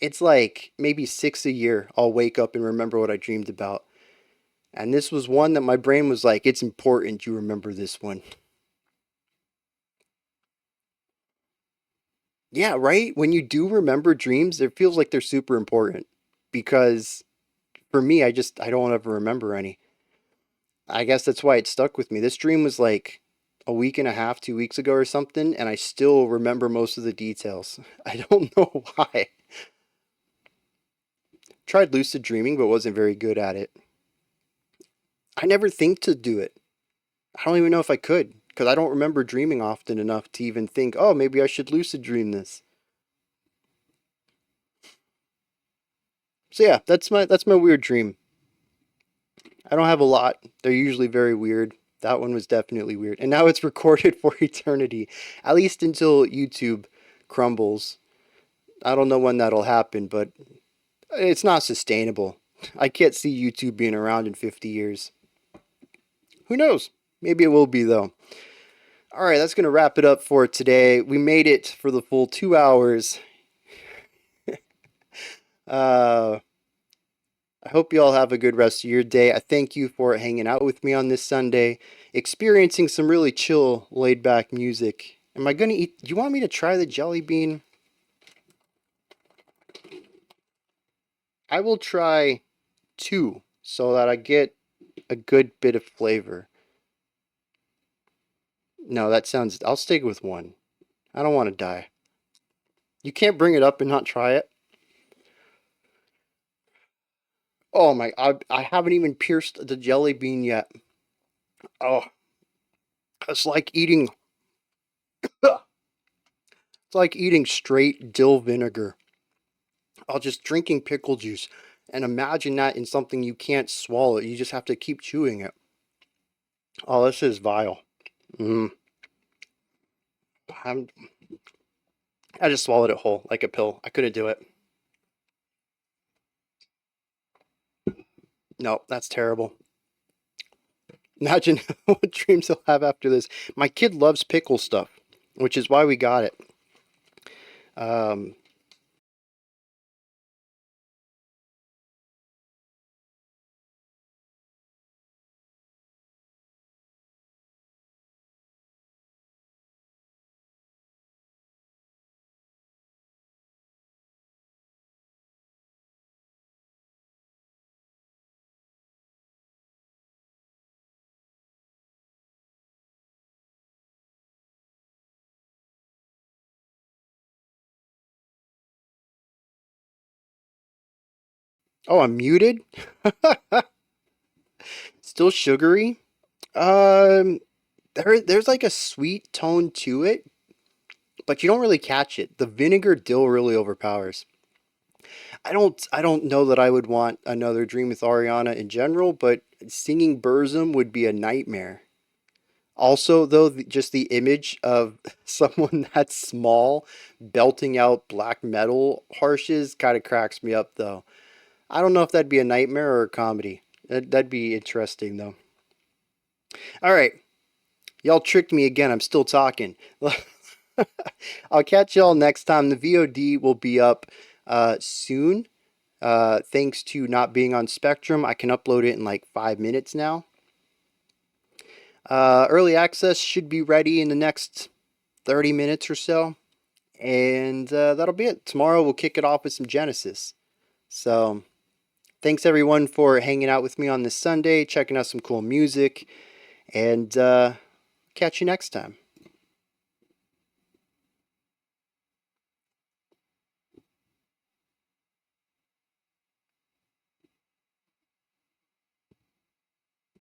It's like maybe 6 a year I'll wake up and remember what I dreamed about. And this was one that my brain was like, it's important you remember this one. Yeah, right? When you do remember dreams, it feels like they're super important. Because for me, I don't ever remember any. I guess that's why it stuck with me. This dream was like a week and a half, 2 weeks ago or something, and I still remember most of the details. I don't know why. Tried lucid dreaming, but wasn't very good at it. I never think to do it. I don't even know if I could, because I don't remember dreaming often enough to even think, oh, maybe I should lucid dream this. So yeah, that's my weird dream. I don't have a lot. They're usually very weird. That one was definitely weird. And now it's recorded for eternity, at least until YouTube crumbles. I don't know when that'll happen, but it's not sustainable. I can't see YouTube being around in 50 years. Who knows? Maybe it will be, though. All right, that's going to wrap it up for today. We made it for the full 2 hours. I hope you all have a good rest of your day. I thank you for hanging out with me on this Sunday, experiencing some really chill, laid back music. Am I going to eat? Do you want me to try the jelly bean? I will try 2 so that I get a good bit of flavor. No, that sounds. I'll stick with 1. I don't want to die. You can't bring it up and not try it. Oh my, I haven't even pierced the jelly bean yet. Oh, it's like eating. It's like eating straight dill vinegar. Oh, just drinking pickle juice. And imagine that in something you can't swallow. You just have to keep chewing it. Oh, this is vile. Mm. I'm, I just swallowed it whole like a pill. I couldn't do it. No, that's terrible. Imagine what dreams he'll have after this. My kid loves pickle stuff, which is why we got it. Um, Oh, I'm muted? Still sugary? Um, there's like a sweet tone to it, but you don't really catch it. The vinegar dill really overpowers. I don't know that I would want another dream with Ariana in general, but singing Burzum would be a nightmare. Also, though, just the image of someone that small belting out black metal harshes kind of cracks me up, though. I don't know if that'd be a nightmare or a comedy. That'd be interesting, though. All right, y'all tricked me again. I'm still talking. I'll catch y'all next time. The VOD will be up soon. Thanks to not being on Spectrum, I can upload it in like 5 minutes now. Early access should be ready in the next 30 minutes or so. And that'll be it. Tomorrow we'll kick it off with some Genesis. So thanks everyone for hanging out with me on this Sunday, checking out some cool music, and catch you next time.